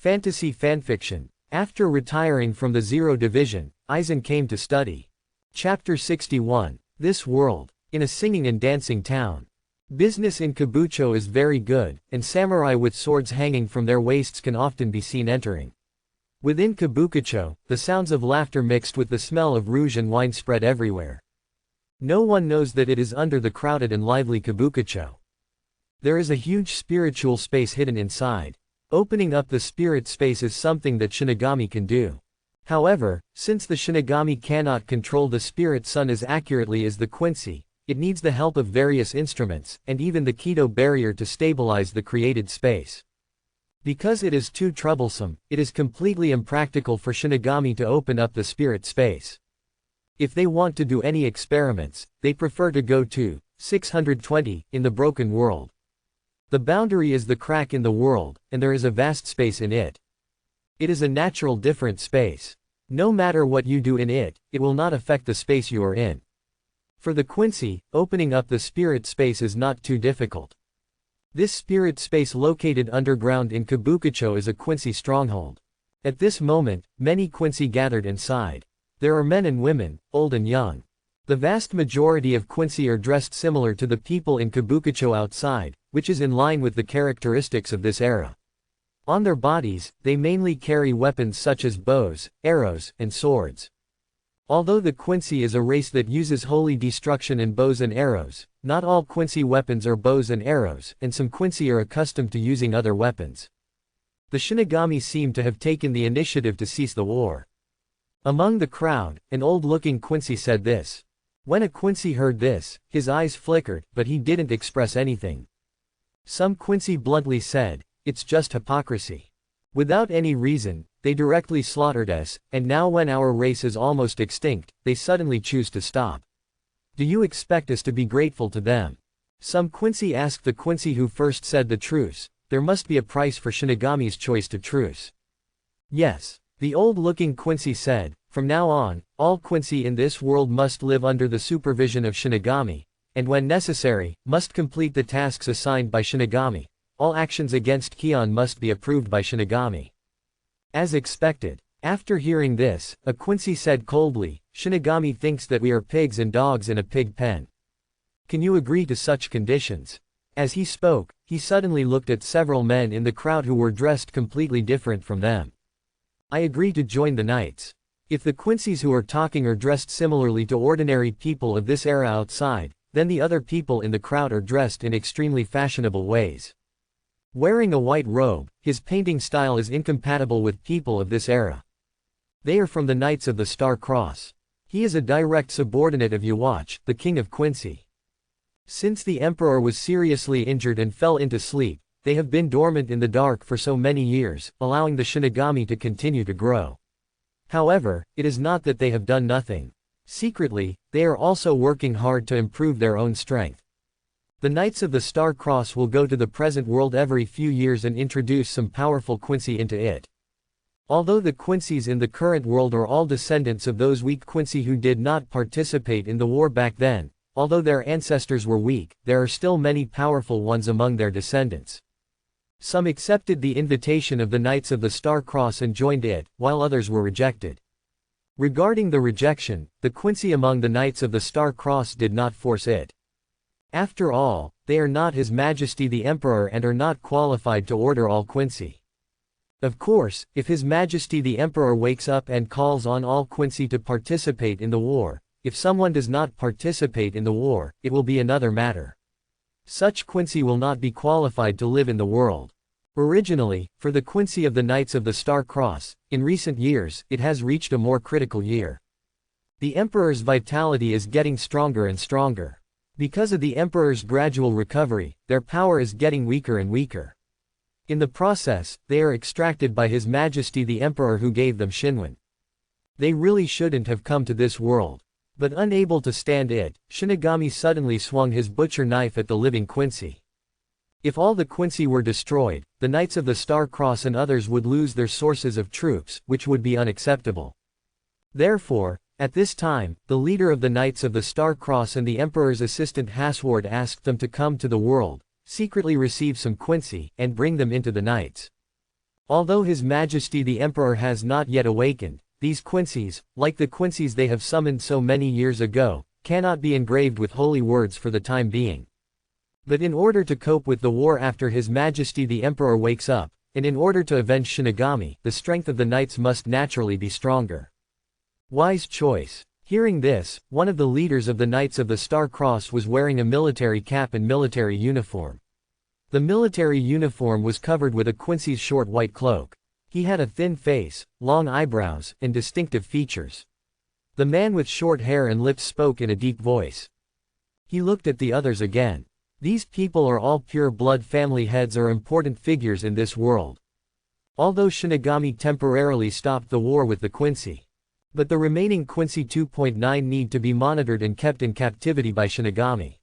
Fantasy fanfiction. After retiring from the Zero Division, Aizen came to study. Chapter 61. This World. In a singing and dancing town. Business in Kabucho is very good, and samurai with swords hanging from their waists can often be seen entering. Within Kabukicho, the sounds of laughter mixed with the smell of rouge and wine spread everywhere. No one knows that it is under the crowded and lively Kabukicho. There is a huge spiritual space hidden inside. Opening up the spirit space is something that Shinigami can do. However, since the Shinigami cannot control the spirit sun as accurately as the Quincy, it needs the help of various instruments, and even the Kido barrier to stabilize the created space. Because it is too troublesome, it is completely impractical for Shinigami to open up the spirit space. If they want to do any experiments, they prefer to go to 620 in the broken world. The boundary is the crack in the world, and there is a vast space in it. It is a natural different space. No matter what you do in it, it will not affect the space you are in. For the Quincy, opening up the spirit space is not too difficult. This spirit space located underground in Kabukicho is a Quincy stronghold. At this moment, many Quincy gathered inside. There are men and women, old and young. The vast majority of Quincy are dressed similar to the people in Kabukicho outside, which is in line with the characteristics of this era. On their bodies, they mainly carry weapons such as bows, arrows, and swords. Although the Quincy is a race that uses holy destruction in bows and arrows, not all Quincy weapons are bows and arrows, and some Quincy are accustomed to using other weapons. The Shinigami seem to have taken the initiative to cease the war. Among the crowd, an old-looking Quincy said this. When a Quincy heard this, his eyes flickered, but he didn't express anything. Some Quincy bluntly said, "It's just hypocrisy. Without any reason, they directly slaughtered us, and now when our race is almost extinct, they suddenly choose to stop. Do you expect us to be grateful to them?" Some Quincy asked the Quincy who first said the truce, "There must be a price for Shinigami's choice to truce." Yes. The old-looking Quincy said, "From now on, all Quincy in this world must live under the supervision of Shinigami, and when necessary, must complete the tasks assigned by Shinigami. All actions against Kion must be approved by Shinigami." As expected. After hearing this, a Quincy said coldly, "Shinigami thinks that we are pigs and dogs in a pig pen. Can you agree to such conditions?" As he spoke, he suddenly looked at several men in the crowd who were dressed completely different from them. "I agree to join the knights." If the Quincies who are talking are dressed similarly to ordinary people of this era outside, then the other people in the crowd are dressed in extremely fashionable ways. Wearing a white robe, his painting style is incompatible with people of this era. They are from the Knights of the Star Cross. He is a direct subordinate of Yawatch, the king of Quincy. Since the emperor was seriously injured and fell into sleep, they have been dormant in the dark for so many years, allowing the Shinigami to continue to grow. However, it is not that they have done nothing. Secretly, they are also working hard to improve their own strength. The Knights of the Star Cross will go to the present world every few years and introduce some powerful Quincy into it. Although the Quincies in the current world are all descendants of those weak Quincy who did not participate in the war back then, although their ancestors were weak, there are still many powerful ones among their descendants. Some accepted the invitation of the Knights of the Star Cross and joined it, while others were rejected. Regarding the rejection, the Quincy among the Knights of the Star Cross did not force it. After all, they are not His Majesty the Emperor and are not qualified to order all Quincy. Of course, if His Majesty the Emperor wakes up and calls on all Quincy to participate in the war, if someone does not participate in the war, it will be another matter. Such Quincy will not be qualified to live in the world. Originally, for the Quincy of the Knights of the Star Cross, in recent years, it has reached a more critical year. The Emperor's vitality is getting stronger and stronger. Because of the Emperor's gradual recovery, their power is getting weaker and weaker. In the process, they are extracted by His Majesty the Emperor who gave them Shinwan. They really shouldn't have come to this world. But unable to stand it, Shinigami suddenly swung his butcher knife at the living Quincy. If all the Quincy were destroyed, the Knights of the Star Cross and others would lose their sources of troops, which would be unacceptable. Therefore, at this time, the leader of the Knights of the Star Cross and the Emperor's assistant Hasward asked them to come to the world, secretly receive some Quincy, and bring them into the Knights. Although His Majesty the Emperor has not yet awakened, these quincies, like the quincies they have summoned so many years ago, cannot be engraved with holy words for the time being. But in order to cope with the war after His Majesty the Emperor wakes up, and in order to avenge Shinigami, the strength of the knights must naturally be stronger. Wise choice. Hearing this, one of the leaders of the Knights of the Star Cross was wearing a military cap and military uniform. The military uniform was covered with a quincy's short white cloak. He had a thin face, long eyebrows, and distinctive features. The man with short hair and lips spoke in a deep voice. He looked at the others again. These people are all pure-blood family heads or important figures in this world. Although Shinigami temporarily stopped the war with the Quincy. But the remaining Quincy 2.9 need to be monitored and kept in captivity by Shinigami.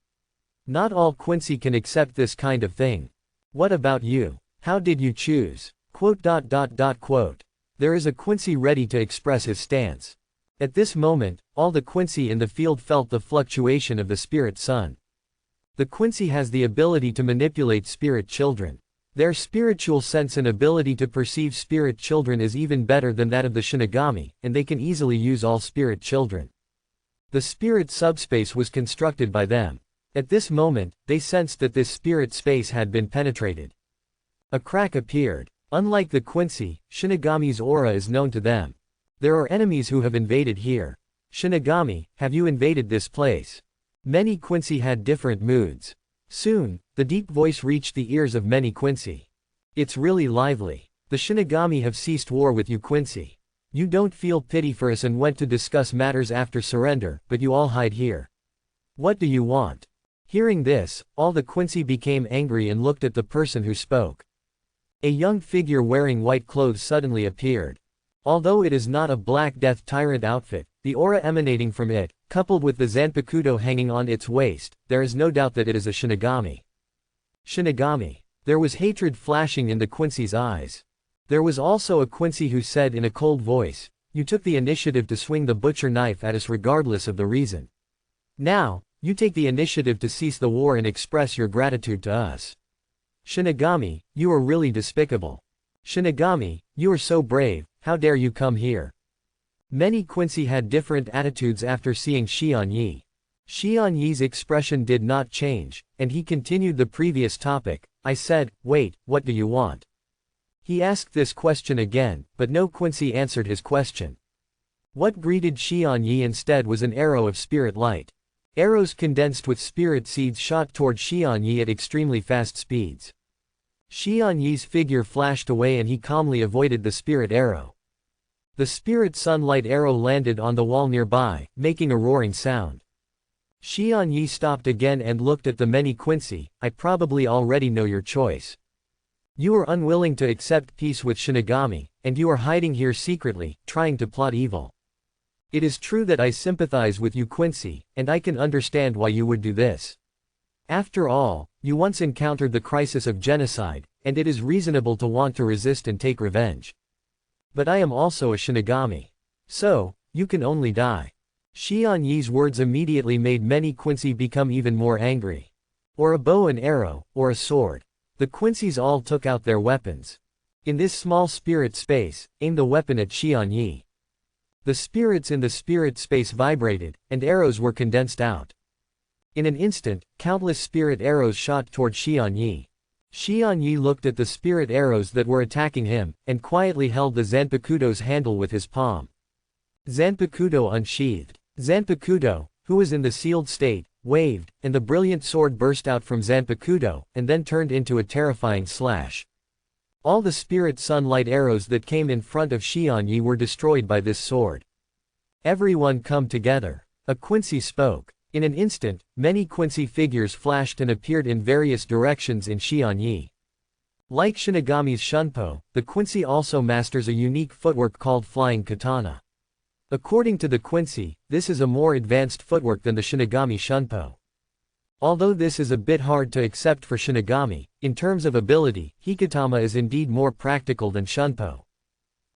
Not all Quincy can accept this kind of thing. What about you? How did you choose? There is a Quincy ready to express his stance. At this moment, all the Quincy in the field felt the fluctuation of the spirit sun. The Quincy has the ability to manipulate spirit children. Their spiritual sense and ability to perceive spirit children is even better than that of the Shinigami, and they can easily use all spirit children. The spirit subspace was constructed by them. At this moment, they sensed that this spirit space had been penetrated. A crack appeared. Unlike the Quincy, Shinigami's aura is known to them. There are enemies who have invaded here. Shinigami, have you invaded this place? Many Quincy had different moods. Soon, the deep voice reached the ears of many Quincy. It's really lively. The Shinigami have ceased war with you Quincy. You don't feel pity for us and went to discuss matters after surrender, but you all hide here. What do you want? Hearing this, all the Quincy became angry and looked at the person who spoke. A young figure wearing white clothes suddenly appeared. Although it is not a Black Death Tyrant outfit, the aura emanating from it, coupled with the Zanpakuto hanging on its waist, there is no doubt that it is a Shinigami. Shinigami. There was hatred flashing in the Quincy's eyes. There was also a Quincy who said in a cold voice, "You took the initiative to swing the butcher knife at us regardless of the reason. Now, you take the initiative to cease the war and express your gratitude to us. Shinigami, you are really despicable. Shinigami, you are so brave, how dare you come here?" Many Quincy had different attitudes after seeing Xian Yi. Xian Yi's expression did not change, and he continued the previous topic. I said, wait, what do you want? He asked this question again, but no Quincy answered his question. What greeted Xian Yi instead was an arrow of spirit light. Arrows condensed with spirit seeds shot toward Xian Yi at extremely fast speeds. Xian Yi's figure flashed away and he calmly avoided the spirit arrow. The spirit sunlight arrow landed on the wall nearby, making a roaring sound. Xian Yi stopped again and looked at the many Quincy. I probably already know your choice. You are unwilling to accept peace with Shinigami, and you are hiding here secretly, trying to plot evil. It is true that I sympathize with you Quincy, and I can understand why you would do this. After all, you once encountered the crisis of genocide, and it is reasonable to want to resist and take revenge. But I am also a Shinigami. So, you can only die. Xian Yi's words immediately made many Quincy become even more angry. Or a bow and arrow, or a sword. The Quincy's all took out their weapons. In this small spirit space, aim the weapon at Xian Yi. The spirits in the spirit space vibrated, and arrows were condensed out. In an instant, countless spirit arrows shot toward Xian Yi. Xian Yi looked at the spirit arrows that were attacking him, and quietly held the Zanpakuto's handle with his palm. Zanpakuto unsheathed. Zanpakuto, who was in the sealed state, waved, and the brilliant sword burst out from Zanpakuto, and then turned into a terrifying slash. All the spirit sunlight arrows that came in front of Xian Yi were destroyed by this sword. Everyone come together. A Quincy spoke. In an instant, many Quincy figures flashed and appeared in various directions in Xian Yi. Like Shinigami's Shunpo, the Quincy also masters a unique footwork called Flying Katana. According to the Quincy, this is a more advanced footwork than the Shinigami Shunpo. Although this is a bit hard to accept for Shinigami, in terms of ability, Hikatama is indeed more practical than Shunpo.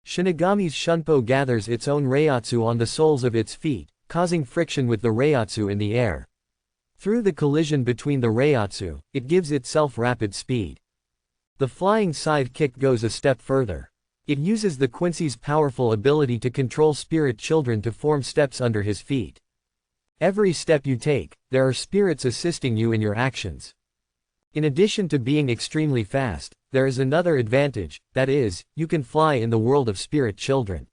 Shinigami's Shunpo gathers its own Reiatsu on the soles of its feet, causing friction with the Reiatsu in the air. Through the collision between the Reiatsu, it gives itself rapid speed. The flying scythe kick goes a step further. It uses the Quincy's powerful ability to control spirit children to form steps under his feet. Every step you take, there are spirits assisting you in your actions. In addition to being extremely fast, there is another advantage, that is, you can fly in the world of spirit children.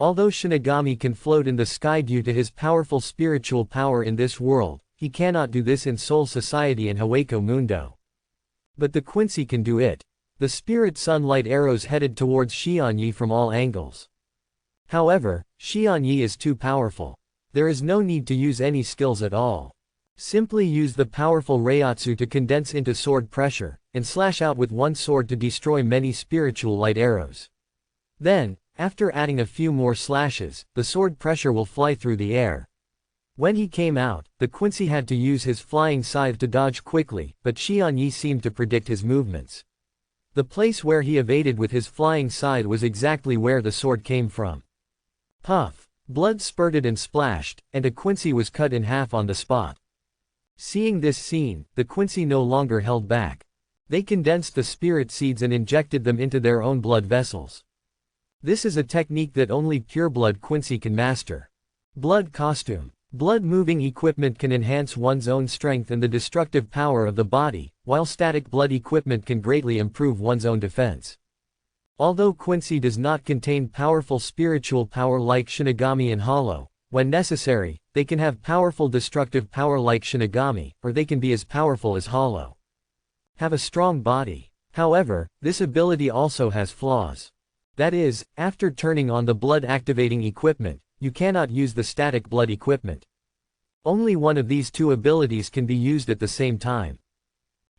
Although Shinigami can float in the sky due to his powerful spiritual power in this world, he cannot do this in Soul Society and Hueco Mundo. But the Quincy can do it. The spirit sunlight arrows headed towards Xianyi from all angles. However, Xianyi is too powerful. There is no need to use any skills at all. Simply use the powerful Reiatsu to condense into sword pressure, and slash out with one sword to destroy many spiritual light arrows. Then, after adding a few more slashes, the sword pressure will fly through the air. When he came out, the Quincy had to use his flying scythe to dodge quickly, but Xianyi seemed to predict his movements. The place where he evaded with his flying scythe was exactly where the sword came from. Puff! Blood spurted and splashed, and a Quincy was cut in half on the spot. Seeing this scene, the Quincy no longer held back. They condensed the spirit seeds and injected them into their own blood vessels. This is a technique that only pure-blood Quincy can master. Blood costume. Blood-moving equipment can enhance one's own strength and the destructive power of the body, while static blood equipment can greatly improve one's own defense. Although Quincy does not contain powerful spiritual power like Shinigami and Hollow, when necessary, they can have powerful destructive power like Shinigami, or they can be as powerful as Hollow. Have a strong body. However, this ability also has flaws. That is, after turning on the blood-activating equipment, you cannot use the static blood equipment. Only one of these two abilities can be used at the same time.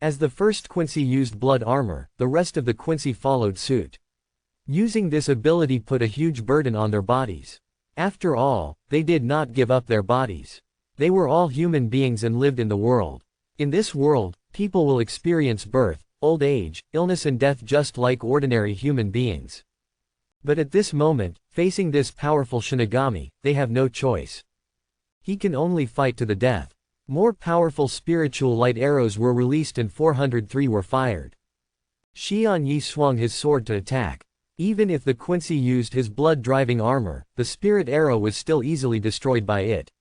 As the first Quincy used blood armor, the rest of the Quincy followed suit. Using this ability put a huge burden on their bodies. After all, they did not give up their bodies. They were all human beings and lived in the world. In this world, people will experience birth, old age, illness and death just like ordinary human beings. But at this moment, facing this powerful Shinigami, they have no choice. He can only fight to the death. More powerful spiritual light arrows were released and 403 were fired. Xianyi swung his sword to attack. Even if the Quincy used his blood-driving armor, the spirit arrow was still easily destroyed by it.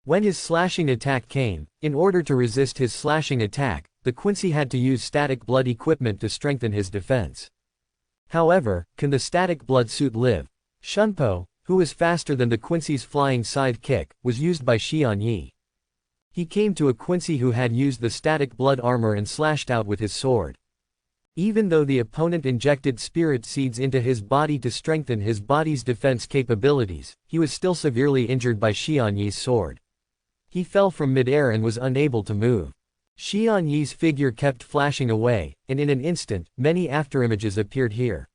When his slashing attack came, in order to resist his slashing attack, the Quincy had to use static blood equipment to strengthen his defense. However, can the static blood suit live? Shunpo, who was faster than the Quincy's flying scythe kick, was used by Xianyi. He came to a Quincy who had used the static blood armor and slashed out with his sword. Even though the opponent injected spirit seeds into his body to strengthen his body's defense capabilities, he was still severely injured by Xianyi's sword. He fell from midair and was unable to move. Xianyi's figure kept flashing away, and in an instant, many afterimages appeared here.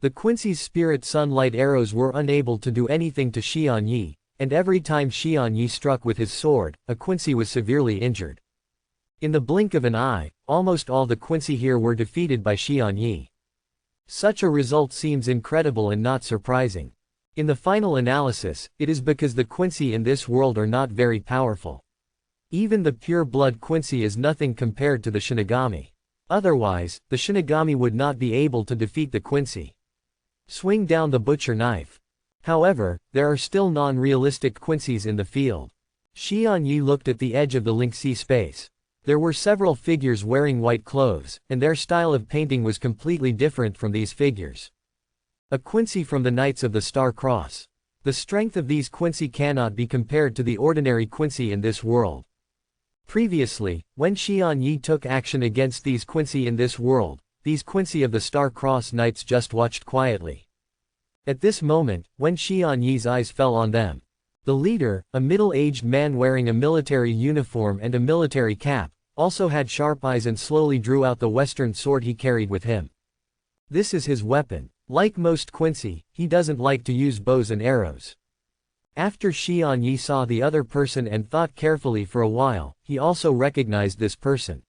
The Quincy's spirit sunlight arrows were unable to do anything to Xianyi, and every time Xianyi struck with his sword, a Quincy was severely injured. In the blink of an eye, almost all the Quincy here were defeated by Xianyi. Such a result seems incredible and not surprising. In the final analysis, it is because the Quincy in this world are not very powerful. Even the pure-blood Quincy is nothing compared to the Shinigami. Otherwise, the Shinigami would not be able to defeat the Quincy. Swing down the butcher knife. However, there are still non-realistic Quincies in the field. Xianyi looked at the edge of the Lingxi space. There were several figures wearing white clothes, and their style of painting was completely different from these figures. A Quincy from the Knights of the Star Cross. The strength of these Quincy cannot be compared to the ordinary Quincy in this world. Previously, when Xianyi took action against these Quincy in this world, these Quincy of the Star Cross Knights just watched quietly. At this moment, when Xianyi's eyes fell on them, the leader, a middle-aged man wearing a military uniform and a military cap, also had sharp eyes and slowly drew out the western sword he carried with him. This is his weapon. Like most Quincy, he doesn't like to use bows and arrows. After Xianyi saw the other person and thought carefully for a while, he also recognized this person.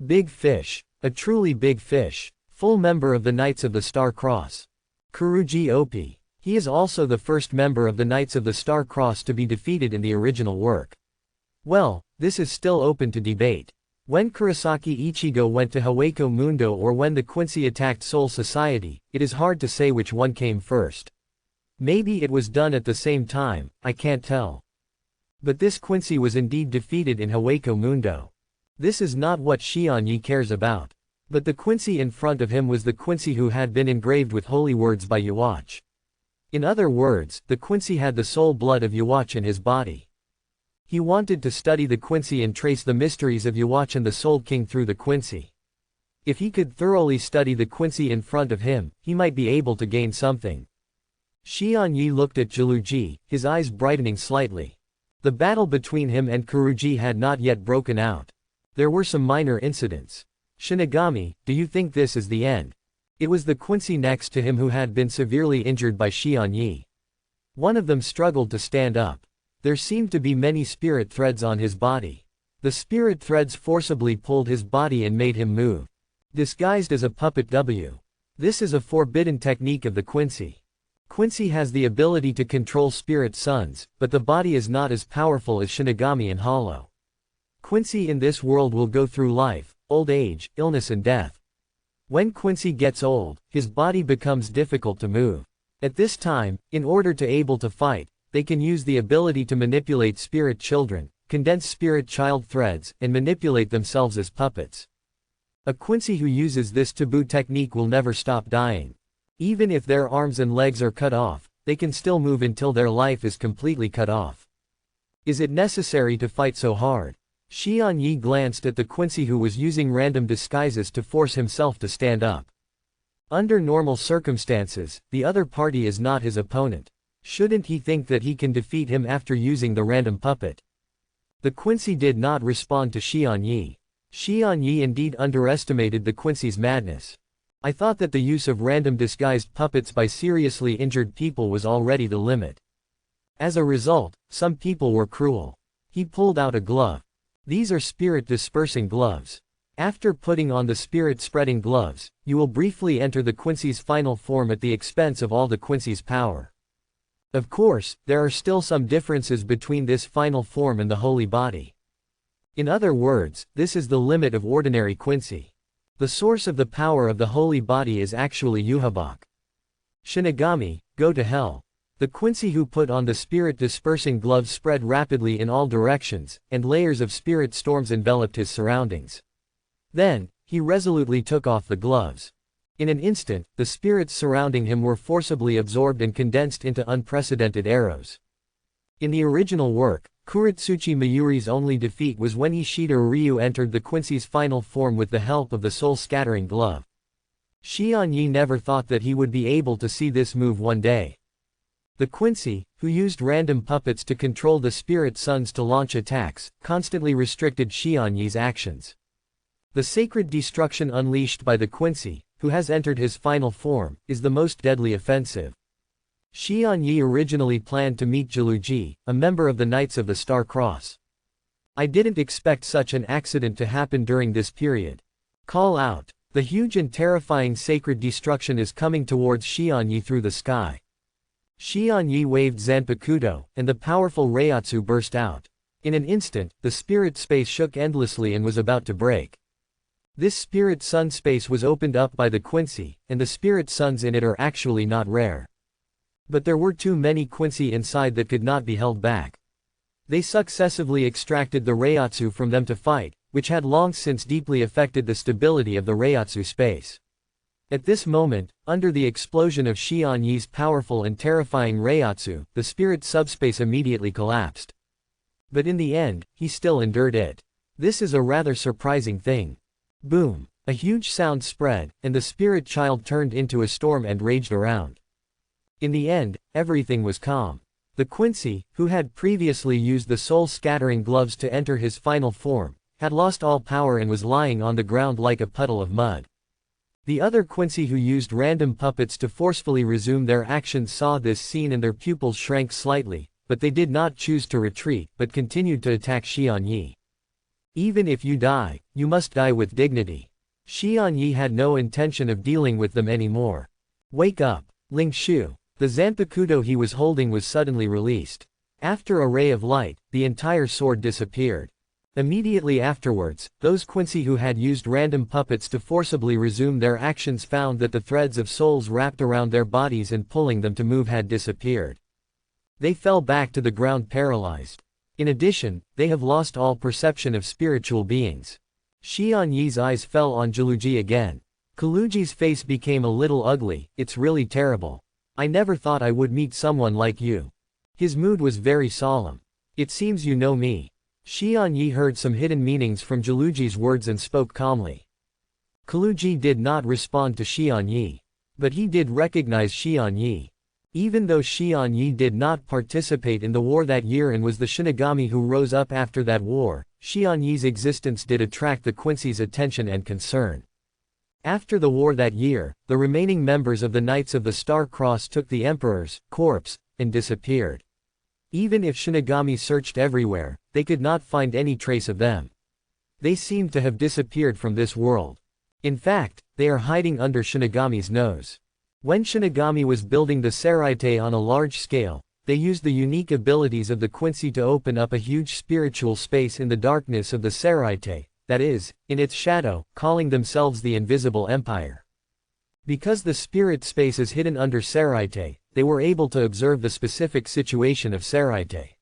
Big Fish. A truly big fish. Full member of the Knights of the Star Cross. Kuruji Oppi. He is also the first member of the Knights of the Star Cross to be defeated in the original work. Well, this is still open to debate. When Kurosaki Ichigo went to Hawako Mundo or when the Quincy attacked Soul Society, it is hard to say which one came first. Maybe it was done at the same time, I can't tell. But this Quincy was indeed defeated in Hawako Mundo. This is not what Shion-Yi cares about. But the Quincy in front of him was the Quincy who had been engraved with holy words by Yuwatch. In other words, the Quincy had the soul blood of Yuwatch in his body. He wanted to study the Quincy and trace the mysteries of Yuwatch and the Soul King through the Quincy. If he could thoroughly study the Quincy in front of him, he might be able to gain something. Shion-Yi looked at Jiluji, his eyes brightening slightly. The battle between him and Kuruji had not yet broken out. There were some minor incidents. Shinigami, do you think this is the end? It was the Quincy next to him who had been severely injured by Shion-Yi. One of them struggled to stand up. There seemed to be many spirit threads on his body. The spirit threads forcibly pulled his body and made him move. Disguised as a puppet W. This is a forbidden technique of the Quincy. Quincy has the ability to control spirit sons, but the body is not as powerful as Shinigami and Hollow. Quincy in this world will go through life, old age, illness and death. When Quincy gets old, his body becomes difficult to move. At this time, in order to able to fight, they can use the ability to manipulate spirit children, condense spirit child threads, and manipulate themselves as puppets. A Quincy who uses this taboo technique will never stop dying. Even if their arms and legs are cut off, they can still move until their life is completely cut off. Is it necessary to fight so hard? Shion-Yi glanced at the Quincy who was using random disguises to force himself to stand up. Under normal circumstances, the other party is not his opponent. Shouldn't he think that he can defeat him after using the random puppet? The Quincy did not respond to Shion-Yi. Shion-Yi indeed underestimated the Quincy's madness. I thought that the use of random disguised puppets by seriously injured people was already the limit. As a result, some people were cruel. He pulled out a glove. These are spirit-dispersing gloves. After putting on the spirit-spreading gloves, you will briefly enter the Quincy's final form at the expense of all the Quincy's power. Of course, there are still some differences between this final form and the holy body. In other words, this is the limit of ordinary Quincy. The source of the power of the holy body is actually Yuhabak. Shinigami, go to hell. The Quincy who put on the spirit-dispersing gloves spread rapidly in all directions, and layers of spirit storms enveloped his surroundings. Then, he resolutely took off the gloves. In an instant, the spirits surrounding him were forcibly absorbed and condensed into unprecedented arrows. In the original work, Kuritsuchi Mayuri's only defeat was when Ishida Ryu entered the Quincy's final form with the help of the soul-scattering glove. Shion-Yi never thought that he would be able to see this move one day. The Quincy, who used random puppets to control the spirit sons to launch attacks, constantly restricted Shion-Yi's actions. The sacred destruction unleashed by the Quincy, who has entered his final form, is the most deadly offensive. Shion-Yi originally planned to meet Jiluji, a member of the Knights of the Star Cross. I didn't expect such an accident to happen during this period. Call out. The huge and terrifying sacred destruction is coming towards Shion-Yi through the sky. Shion-Yi waved Zanpakuto, and the powerful Reiatsu burst out. In an instant, the spirit space shook endlessly and was about to break. This spirit sun space was opened up by the Quincy, and the spirit suns in it are actually not rare. But there were too many Quincy inside that could not be held back. They successively extracted the Reiatsu from them to fight, which had long since deeply affected the stability of the Reiatsu space. At this moment, under the explosion of Shion-Yi's powerful and terrifying Reiatsu, the spirit subspace immediately collapsed. But in the end, he still endured it. This is a rather surprising thing. Boom! A huge sound spread, and the spirit child turned into a storm and raged around. In the end, everything was calm. The Quincy, who had previously used the soul-scattering gloves to enter his final form, had lost all power and was lying on the ground like a puddle of mud. The other Quincy who used random puppets to forcefully resume their actions saw this scene and their pupils shrank slightly, but they did not choose to retreat but continued to attack Shion-Yi. Even if you die, you must die with dignity. Shion-Yi had no intention of dealing with them anymore. Wake up, Ling Shu. The Zanpakuto he was holding was suddenly released. After a ray of light, the entire sword disappeared. Immediately afterwards, those Quincy who had used random puppets to forcibly resume their actions found that the threads of souls wrapped around their bodies and pulling them to move had disappeared. They fell back to the ground paralyzed. In addition, they have lost all perception of spiritual beings. Xian Yi's eyes fell on Jiluji again. Kaluji's face became a little ugly. It's really terrible. I never thought I would meet someone like you. His mood was very solemn. It seems you know me. Xian Yi heard some hidden meanings from Jiluji's words and spoke calmly. Kaluji did not respond to Xian Yi. But he did recognize Xian Yi. Even though Xian Yi did not participate in the war that year and was the Shinigami who rose up after that war, Xian Yi's existence did attract the Quincy's attention and concern. After the war that year, the remaining members of the Knights of the Star Cross took the Emperor's corpse and disappeared. Even if Shinigami searched everywhere, they could not find any trace of them. They seemed to have disappeared from this world. In fact, they are hiding under Shinigami's nose. When Shinigami was building the Seraite on a large scale, they used the unique abilities of the Quincy to open up a huge spiritual space in the darkness of the Seraite, that is, in its shadow, calling themselves the Invisible Empire. Because the spirit space is hidden under Seraite, they were able to observe the specific situation of Seraite.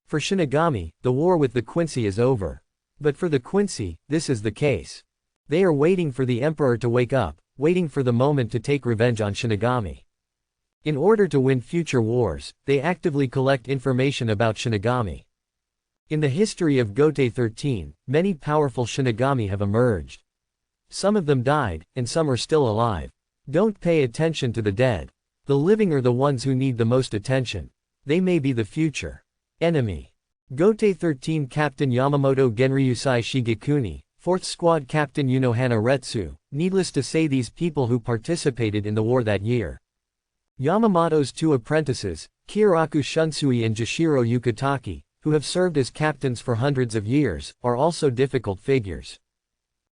For Shinigami, the war with the Quincy is over. But for the Quincy, this is the case. They are waiting for the Emperor to wake up, waiting for the moment to take revenge on Shinigami. In order to win future wars, they actively collect information about Shinigami. In the history of Gotei 13, many powerful Shinigami have emerged. Some of them died, and some are still alive. Don't pay attention to the dead. The living are the ones who need the most attention. They may be the future enemy. Gotei 13 Captain Yamamoto Genryusai Shigekuni, 4th Squad Captain Unohana Retsu. Needless to say, these people who participated in the war that year. Yamamoto's two apprentices, Kiraku Shunsui and Jashiro Yukitaki, who have served as captains for hundreds of years, are also difficult figures.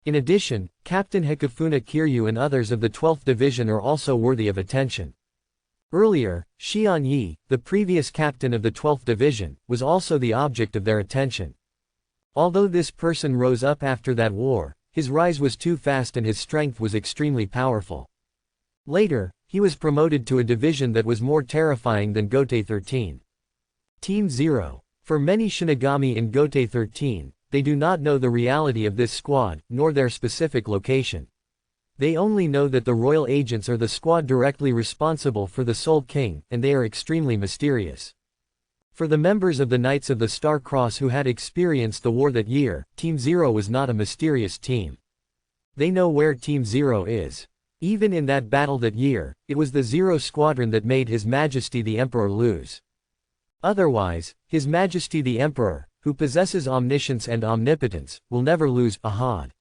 In addition, Captain Hikafuna Kiryu and others of the 12th Division are also worthy of attention. Earlier, Xian Yi, the previous captain of the 12th Division, was also the object of their attention. Although this person rose up after that war, his rise was too fast and his strength was extremely powerful. Later, he was promoted to a division that was more terrifying than Gotei 13. Team 0. For many Shinigami in Gotei 13, they do not know the reality of this squad, nor their specific location. They only know that the royal agents are the squad directly responsible for the Soul King, and they are extremely mysterious. For the members of the Knights of the Star Cross who had experienced the war that year, Team 0 was not a mysterious team. They know where Team 0 is. Even in that battle that year, it was the Zero Squadron that made His Majesty the Emperor lose. Otherwise, His Majesty the Emperor, who possesses omniscience and omnipotence, will never lose. Ahad.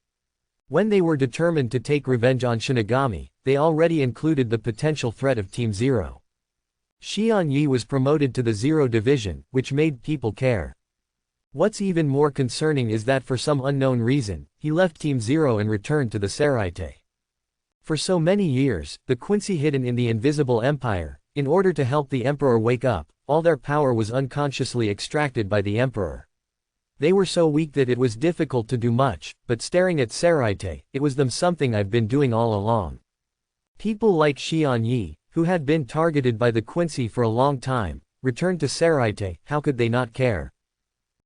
When they were determined to take revenge on Shinigami, they already included the potential threat of Team 0. Xian Yi was promoted to the Zero Division, which made people care. What's even more concerning is that for some unknown reason, he left Team 0 and returned to the Seraite. For so many years, the Quincy hidden in the Invisible Empire, in order to help the Emperor wake up, all their power was unconsciously extracted by the Emperor. They were so weak that it was difficult to do much, but staring at Seraite, it was them something I've been doing all along. People like Xian Yi, who had been targeted by the Quincy for a long time, returned to Seraite. How could they not care?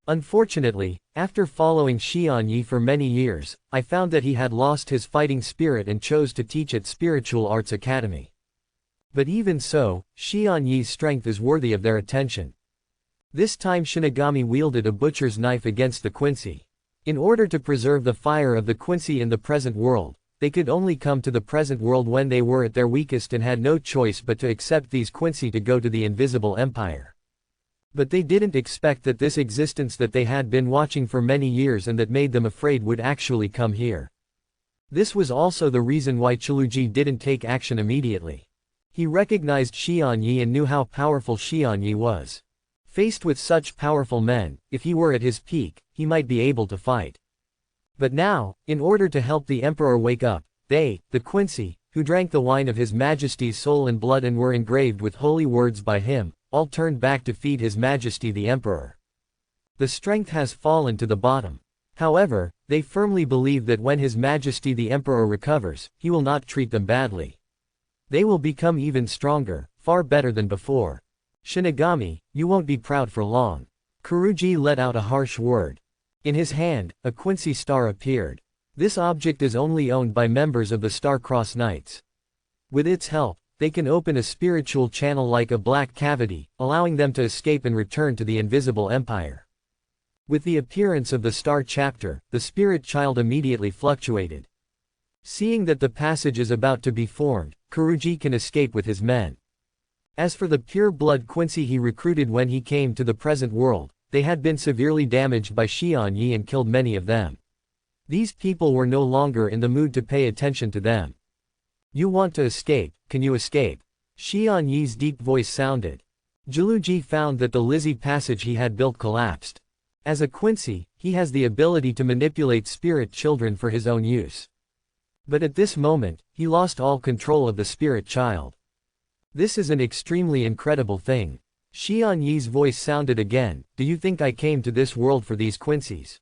Unfortunately, after following Xian Yi for many years, I found that he had lost his fighting spirit and chose to teach at Spiritual Arts Academy. But even so, Xian Yi's strength is worthy of their attention. This time Shinigami wielded a butcher's knife against the Quincy. In order to preserve the fire of the Quincy in the present world, they could only come to the present world when they were at their weakest and had no choice but to accept these Quincy to go to the Invisible Empire. But they didn't expect that this existence that they had been watching for many years and that made them afraid would actually come here. This was also the reason why Chiluji didn't take action immediately. He recognized Xian Yi and knew how powerful Xian Yi was. Faced with such powerful men, if he were at his peak, he might be able to fight. But now, in order to help the Emperor wake up, they, the Quincy, who drank the wine of His Majesty's soul and blood and were engraved with holy words by him, all turned back to feed His Majesty the Emperor. The strength has fallen to the bottom. However, they firmly believe that when His Majesty the Emperor recovers, he will not treat them badly. They will become even stronger, far better than before. Shinigami, you won't be proud for long. Kuruji let out a harsh word. In his hand, a Quincy star appeared. This object is only owned by members of the Star-Crossed Knights. With its help, they can open a spiritual channel like a black cavity, allowing them to escape and return to the Invisible Empire. With the appearance of the Star Chapter, the Spirit Child immediately fluctuated. Seeing that the passage is about to be formed, Kuruji can escape with his men. As for the pure-blood Quincy he recruited when he came to the present world, they had been severely damaged by Xian Yi and killed many of them. These people were no longer in the mood to pay attention to them. You want to escape, can you escape? Xian Yi's deep voice sounded. Jiluji found that the Lizzie passage he had built collapsed. As a Quincy, he has the ability to manipulate spirit children for his own use. But at this moment, he lost all control of the spirit child. This is an extremely incredible thing. Xian Yi's voice sounded again. Do you think I came to this world for these Quincies?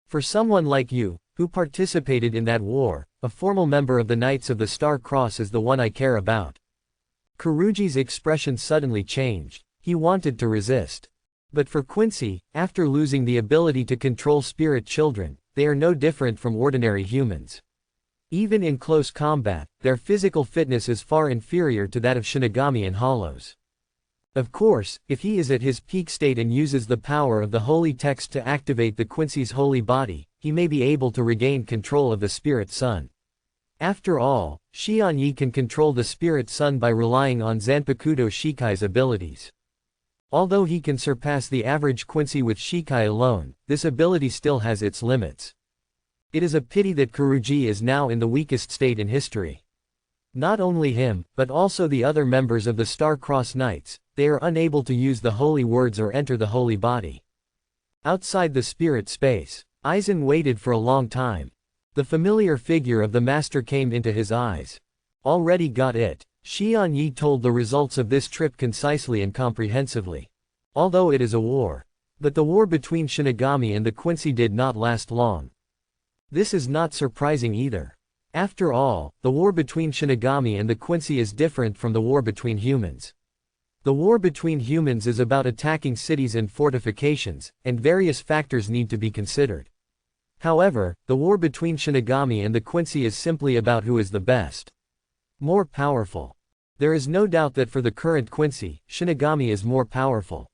For someone like you, who participated in that war, a formal member of the Knights of the Star Cross is the one I care about. Kuruji's expression suddenly changed. He wanted to resist. But for Quincy, after losing the ability to control spirit children, they are no different from ordinary humans. Even in close combat, their physical fitness is far inferior to that of Shinigami and Hollows. Of course, if he is at his peak state and uses the power of the holy text to activate the Quincy's holy body, he may be able to regain control of the Spirit Sun. After all, Xian Yi can control the Spirit Sun by relying on Zanpakuto Shikai's abilities. Although he can surpass the average Quincy with Shikai alone, this ability still has its limits. It is a pity that Kuruji is now in the weakest state in history. Not only him, but also the other members of the Star-Crossed Knights, they are unable to use the holy words or enter the holy body. Outside the spirit space, Aizen waited for a long time. The familiar figure of the master came into his eyes. Already got it. Xian Yi told the results of this trip concisely and comprehensively. Although it is a war. But the war between Shinigami and the Quincy did not last long. This is not surprising either. After all, the war between Shinigami and the Quincy is different from the war between humans. The war between humans is about attacking cities and fortifications, and various factors need to be considered. However, the war between Shinigami and the Quincy is simply about who is the best. More powerful. There is no doubt that for the current Quincy, Shinigami is more powerful.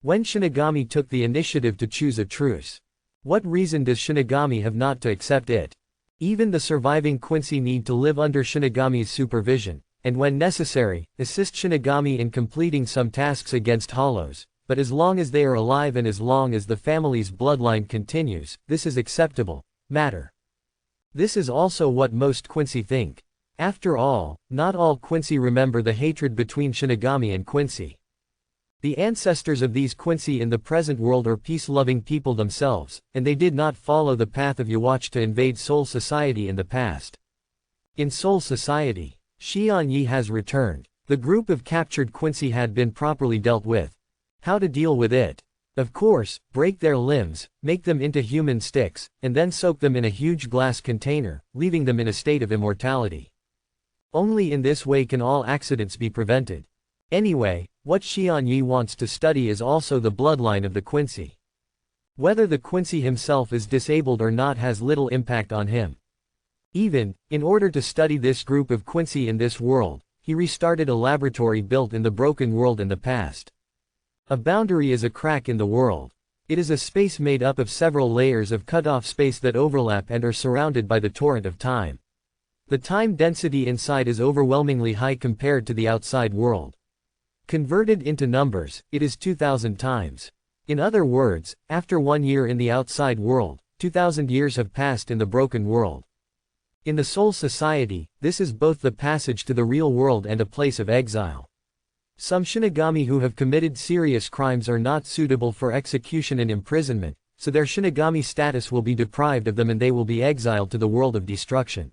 When Shinigami took the initiative to choose a truce, what reason does Shinigami have not to accept it? Even the surviving Quincy need to live under Shinigami's supervision, and when necessary, assist Shinigami in completing some tasks against Hollows, but as long as they are alive and as long as the family's bloodline continues, this is acceptable matter. This is also what most Quincy think. After all, not all Quincy remember the hatred between Shinigami and Quincy. The ancestors of these Quincy in the present world are peace-loving people themselves, and they did not follow the path of Yhwach to invade Soul Society in the past. In Soul Society, Xian Yi has returned. The group of captured Quincy had been properly dealt with. How to deal with it? Of course, break their limbs, make them into human sticks, and then soak them in a huge glass container, leaving them in a state of immortality. Only in this way can all accidents be prevented. Anyway, what Xian Yi wants to study is also the bloodline of the Quincy. Whether the Quincy himself is disabled or not has little impact on him. Even, in order to study this group of Quincy in this world, he restarted a laboratory built in the broken world in the past. A boundary is a crack in the world. It is a space made up of several layers of cut-off space that overlap and are surrounded by the torrent of time. The time density inside is overwhelmingly high compared to the outside world. Converted into numbers, it is 2,000 times. In other words, after 1 year in the outside world, 2,000 years have passed in the broken world. In the Soul Society, this is both the passage to the real world and a place of exile. Some Shinigami who have committed serious crimes are not suitable for execution and imprisonment, so their Shinigami status will be deprived of them and they will be exiled to the world of destruction.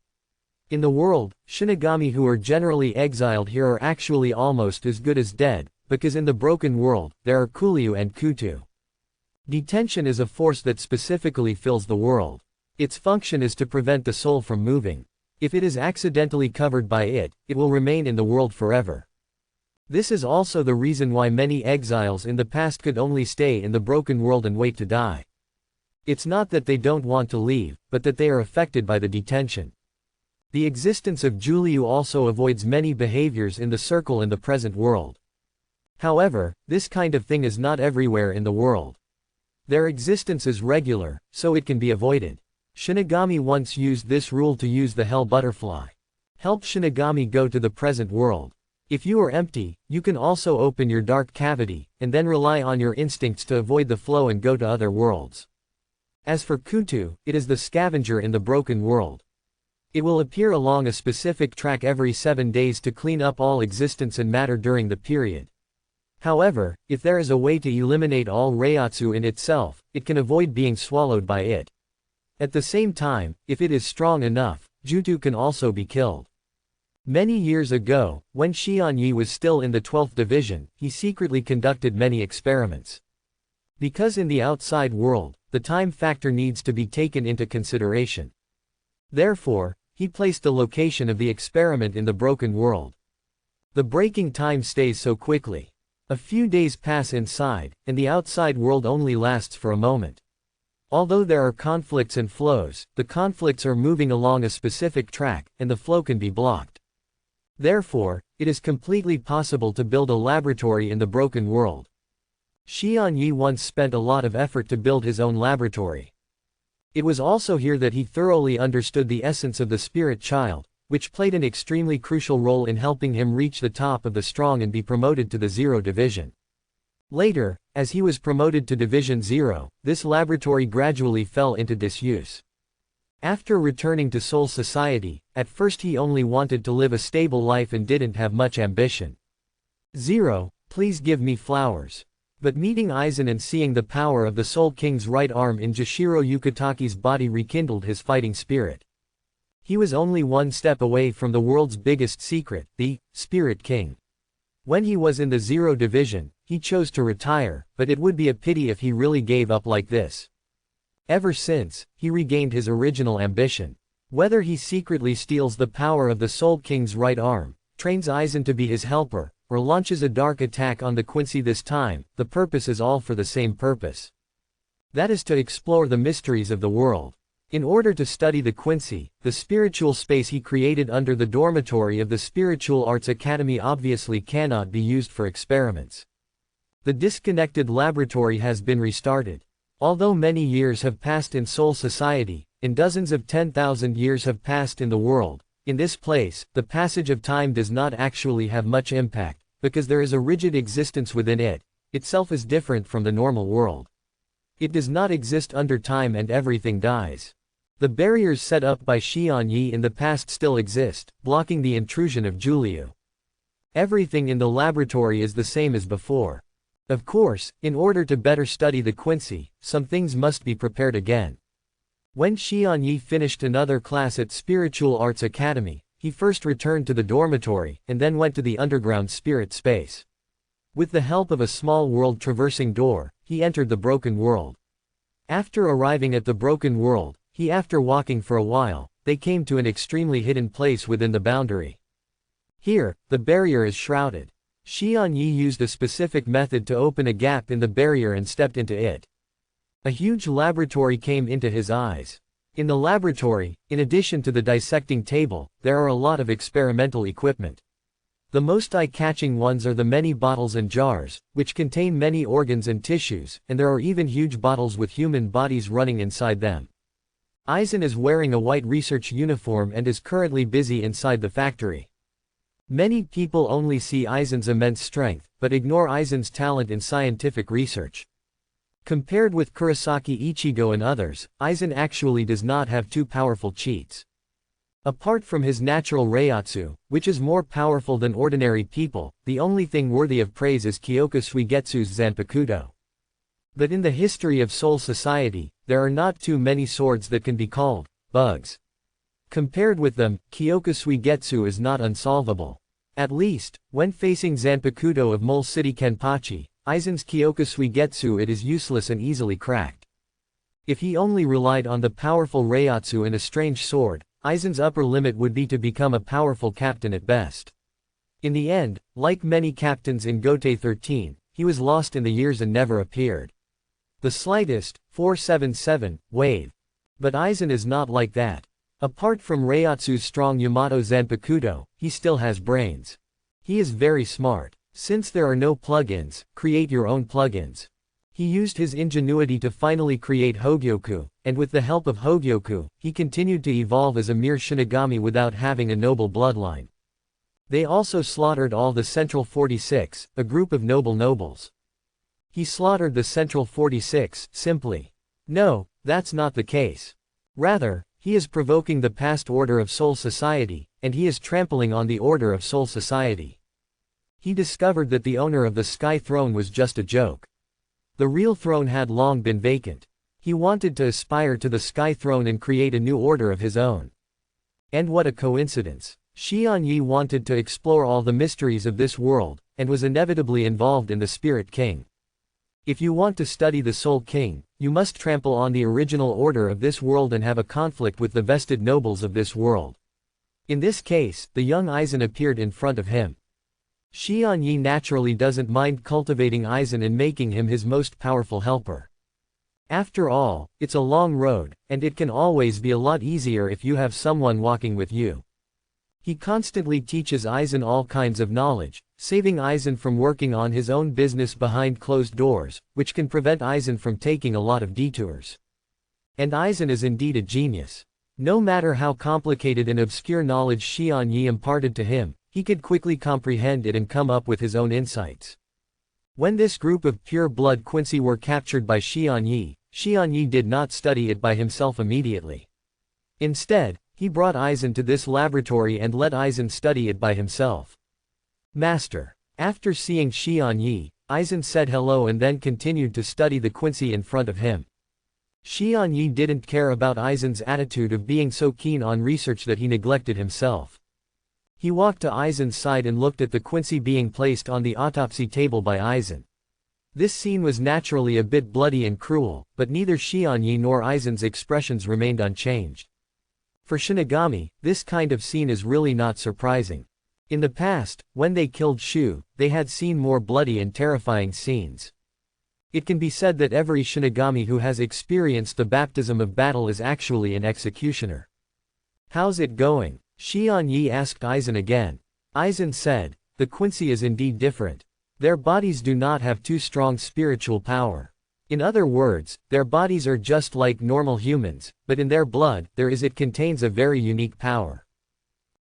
In the world, Shinigami who are generally exiled here are actually almost as good as dead, because in the broken world, there are Kuryu and Kutu. Detention is a force that specifically fills the world. Its function is to prevent the soul from moving. If it is accidentally covered by it, it will remain in the world forever. This is also the reason why many exiles in the past could only stay in the broken world and wait to die. It's not that they don't want to leave, but that they are affected by the detention. The existence of Juliu also avoids many behaviors in the circle in the present world. However, this kind of thing is not everywhere in the world. Their existence is regular, so it can be avoided. Shinigami once used this rule to use the hell butterfly. Help Shinigami go to the present world. If you are empty, you can also open your dark cavity, and then rely on your instincts to avoid the flow and go to other worlds. As for Kutu, it is the scavenger in the broken world. It will appear along a specific track every 7 days to clean up all existence and matter during the period. However, if there is a way to eliminate all Reiatsu in itself, it can avoid being swallowed by it. At the same time, if it is strong enough, Jutu can also be killed. Many years ago, when Xianyi was still in the 12th division, he secretly conducted many experiments. Because in the outside world, the time factor needs to be taken into consideration. Therefore, he placed the location of the experiment in the broken world. The breaking time stays so quickly. A few days pass inside, and the outside world only lasts for a moment. Although there are conflicts and flows, the conflicts are moving along a specific track, and the flow can be blocked. Therefore, it is completely possible to build a laboratory in the broken world. Xianyi once spent a lot of effort to build his own laboratory. It was also here that he thoroughly understood the essence of the spirit child, which played an extremely crucial role in helping him reach the top of the strong and be promoted to the 0 division. Later, as he was promoted to Division 0, this laboratory gradually fell into disuse. After returning to Soul Society, at first he only wanted to live a stable life and didn't have much ambition. 0, please give me flowers. But meeting Aizen and seeing the power of the Soul King's right arm in Jashiro Yukitaki's body rekindled his fighting spirit. He was only one step away from the world's biggest secret, the Spirit King. When he was in the 0 division, he chose to retire, but it would be a pity if he really gave up like this. Ever since, he regained his original ambition. Whether he secretly steals the power of the Soul King's right arm, trains Aizen to be his helper, or launches a dark attack on the Quincy this time, the purpose is all for the same purpose. That is to explore the mysteries of the world. In order to study the Quincy, the spiritual space he created under the dormitory of the Spiritual Arts Academy obviously cannot be used for experiments. The disconnected laboratory has been restarted. Although many years have passed in Soul Society, and dozens of 10,000 years have passed in the world, in this place, the passage of time does not actually have much impact, because there is a rigid existence within it. Itself is different from the normal world. It does not exist under time and everything dies. The barriers set up by Xianyi in the past still exist, blocking the intrusion of Juliu. Everything in the laboratory is the same as before. Of course, in order to better study the Quincy, some things must be prepared again. When Xianyi finished another class at Spiritual Arts Academy, he first returned to the dormitory, and then went to the underground spirit space. With the help of a small world-traversing door, he entered the broken world. After arriving at the broken world, after walking for a while, they came to an extremely hidden place within the boundary. Here, the barrier is shrouded. Xianyi used a specific method to open a gap in the barrier and stepped into it. A huge laboratory came into his eyes. In the laboratory, in addition to the dissecting table, there are a lot of experimental equipment. The most eye-catching ones are the many bottles and jars, which contain many organs and tissues, and there are even huge bottles with human bodies running inside them. Aizen is wearing a white research uniform and is currently busy inside the factory. Many people only see Aizen's immense strength, but ignore Aizen's talent in scientific research. Compared with Kurosaki Ichigo and others, Aizen actually does not have too powerful cheats. Apart from his natural Reiatsu, which is more powerful than ordinary people, the only thing worthy of praise is Kyoka Suigetsu's Zanpakuto. But in the history of Soul Society, there are not too many swords that can be called bugs. Compared with them, Kyoka Suigetsu is not unsolvable. At least, when facing Zanpakuto of Mole City Kenpachi, Aizen's Kyoka Suigetsu, it is useless and easily cracked. If he only relied on the powerful Reiatsu and a strange sword, Aizen's upper limit would be to become a powerful captain at best. In the end, like many captains in Gote 13, he was lost in the years and never appeared. The slightest, 477, wave. But Aizen is not like that. Apart from Reiatsu's strong Yamato Zanpakuto, he still has brains. He is very smart. Since there are no plugins, create your own plugins. He used his ingenuity to finally create Hogyoku, and with the help of Hogyoku, he continued to evolve as a mere Shinigami without having a noble bloodline. They also slaughtered all the Central 46, a group of nobles. He slaughtered the Central 46, simply. No, that's not the case. Rather, he is provoking the past order of Soul Society, and he is trampling on the order of Soul Society. He discovered that the owner of the Sky Throne was just a joke. The real throne had long been vacant. He wanted to aspire to the Sky Throne and create a new order of his own. And what a coincidence. Xian Yi wanted to explore all the mysteries of this world, and was inevitably involved in the Spirit King. If you want to study the Soul King, you must trample on the original order of this world and have a conflict with the vested nobles of this world. In this case, the young Aizen appeared in front of him. Xian Yi naturally doesn't mind cultivating Aizen and making him his most powerful helper. After all, it's a long road, and it can always be a lot easier if you have someone walking with you. He constantly teaches Aizen all kinds of knowledge, saving Aizen from working on his own business behind closed doors, which can prevent Aizen from taking a lot of detours. And Aizen is indeed a genius. No matter how complicated and obscure knowledge Xian Yi imparted to him, he could quickly comprehend it and come up with his own insights. When this group of pure-blood Quincy were captured by Xian Yi did not study it by himself immediately. Instead, he brought Aizen to this laboratory and let Aizen study it by himself. Master. After seeing Xian Yi, Aizen said hello and then continued to study the Quincy in front of him. Xian Yi didn't care about Aizen's attitude of being so keen on research that he neglected himself. He walked to Aizen's side and looked at the Quincy being placed on the autopsy table by Aizen. This scene was naturally a bit bloody and cruel, but neither Xian Yi nor Aizen's expressions remained unchanged. For Shinigami, this kind of scene is really not surprising. In the past, when they killed Shu, they had seen more bloody and terrifying scenes. It can be said that every Shinigami who has experienced the baptism of battle is actually an executioner. How's it going? Xian Yi asked Aizen again. Aizen said, the Quincy is indeed different. Their bodies do not have too strong spiritual power. In other words, their bodies are just like normal humans, but in their blood, it contains a very unique power.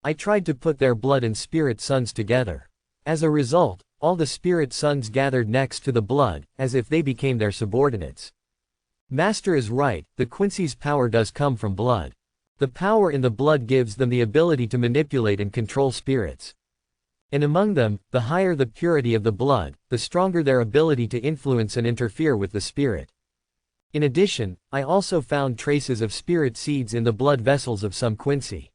I tried to put their blood and spirit suns together. As a result, all the spirit suns gathered next to the blood, as if they became their subordinates. Master is right, the Quincy's power does come from blood. The power in the blood gives them the ability to manipulate and control spirits. And among them, the higher the purity of the blood, the stronger their ability to influence and interfere with the spirit. In addition, I also found traces of spirit seeds in the blood vessels of some Quincy.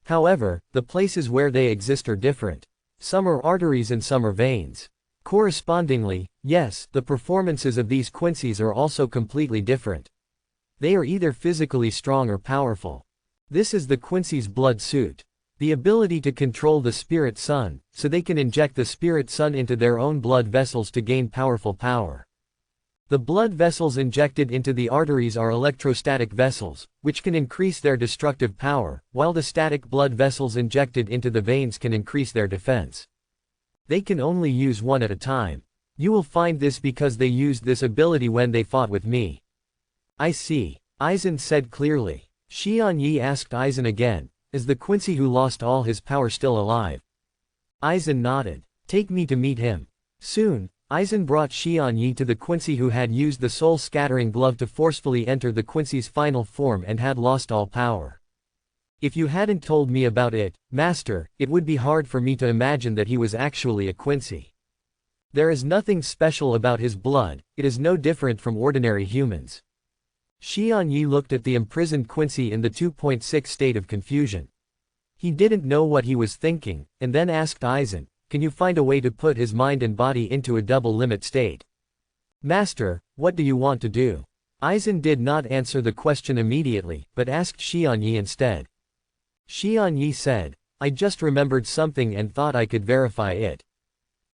However, the places where they exist are different. Some are arteries and some are veins. Correspondingly, yes, the performances of these Quincies are also completely different. They are either physically strong or powerful. This is the Quincy's blood suit. The ability to control the spirit sun, so they can inject the spirit sun into their own blood vessels to gain powerful power. The blood vessels injected into the arteries are electrostatic vessels, which can increase their destructive power, while the static blood vessels injected into the veins can increase their defense. They can only use one at a time. You will find this because they used this ability when they fought with me. I see. Aizen said clearly. Xian Yi asked Aizen again, is the Quincy who lost all his power still alive? Aizen nodded. Take me to meet him. Soon, Aizen brought Xian Yi to the Quincy who had used the soul-scattering glove to forcefully enter the Quincy's final form and had lost all power. If you hadn't told me about it, Master, it would be hard for me to imagine that he was actually a Quincy. There is nothing special about his blood, it is no different from ordinary humans. Xian Yi looked at the imprisoned Quincy in the 2.6 state of confusion. He didn't know what he was thinking, and then asked Aizen, can you find a way to put his mind and body into a double limit state? Master, what do you want to do? Aizen did not answer the question immediately, but asked Xianyi instead. Xianyi said, I just remembered something and thought I could verify it.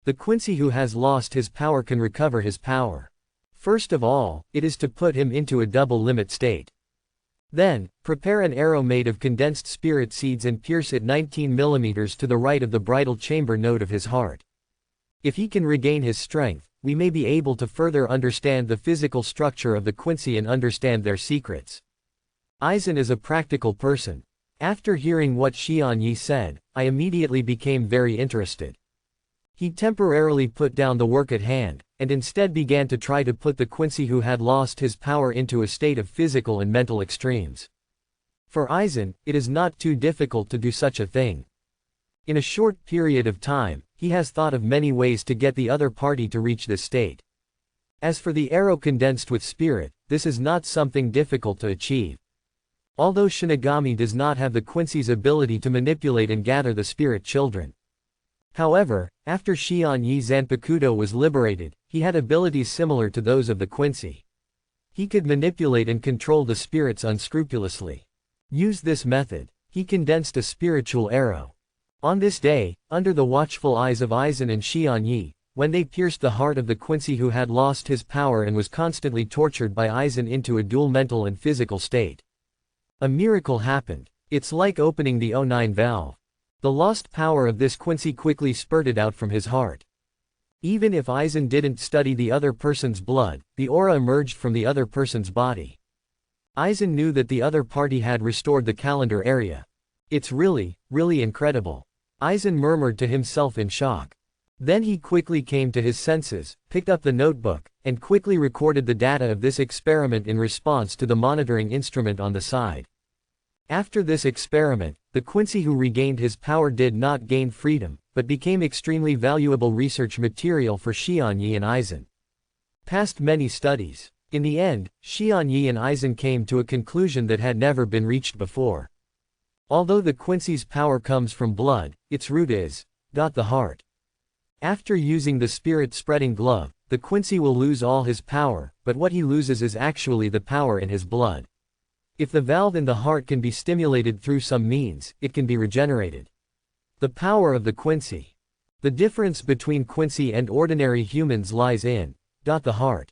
The Quincy who has lost his power can recover his power. First of all, it is to put him into a double limit state. Then, prepare an arrow made of condensed spirit seeds and pierce it 19 mm to the right of the bridal chamber node of his heart. If he can regain his strength, we may be able to further understand the physical structure of the Quincy and understand their secrets. Aizen is a practical person. After hearing what Xianyi said, I immediately became very interested. He temporarily put down the work at hand, and instead began to try to put the Quincy who had lost his power into a state of physical and mental extremes. For Aizen, it is not too difficult to do such a thing. In a short period of time, he has thought of many ways to get the other party to reach this state. As for the arrow condensed with spirit, this is not something difficult to achieve. Although Shinigami does not have the Quincy's ability to manipulate and gather the spirit children. However, after Xianyi Zanpakuto was liberated, he had abilities similar to those of the Quincy. He could manipulate and control the spirits unscrupulously. Use this method. He condensed a spiritual arrow. On this day, under the watchful eyes of Aizen and Xianyi, when they pierced the heart of the Quincy who had lost his power and was constantly tortured by Aizen into a dual mental and physical state. A miracle happened. It's like opening the O9 valve. The lost power of this Quincy quickly spurted out from his heart. Even if Aizen didn't study the other person's blood, the aura emerged from the other person's body. Aizen knew that the other party had restored the calendar area. It's really incredible. Aizen murmured to himself in shock. Then he quickly came to his senses, picked up the notebook, and quickly recorded the data of this experiment in response to the monitoring instrument on the side. After this experiment, the Quincy who regained his power did not gain freedom, but became extremely valuable research material for Xianyi and Aizen. Past many studies. In the end, Xianyi and Aizen came to a conclusion that had never been reached before. Although the Quincy's power comes from blood, its root is the heart. After using the spirit-spreading glove, the Quincy will lose all his power, but what he loses is actually the power in his blood. If the valve in the heart can be stimulated through some means, it can be regenerated. The power of the Quincy. The difference between Quincy and ordinary humans lies in the heart.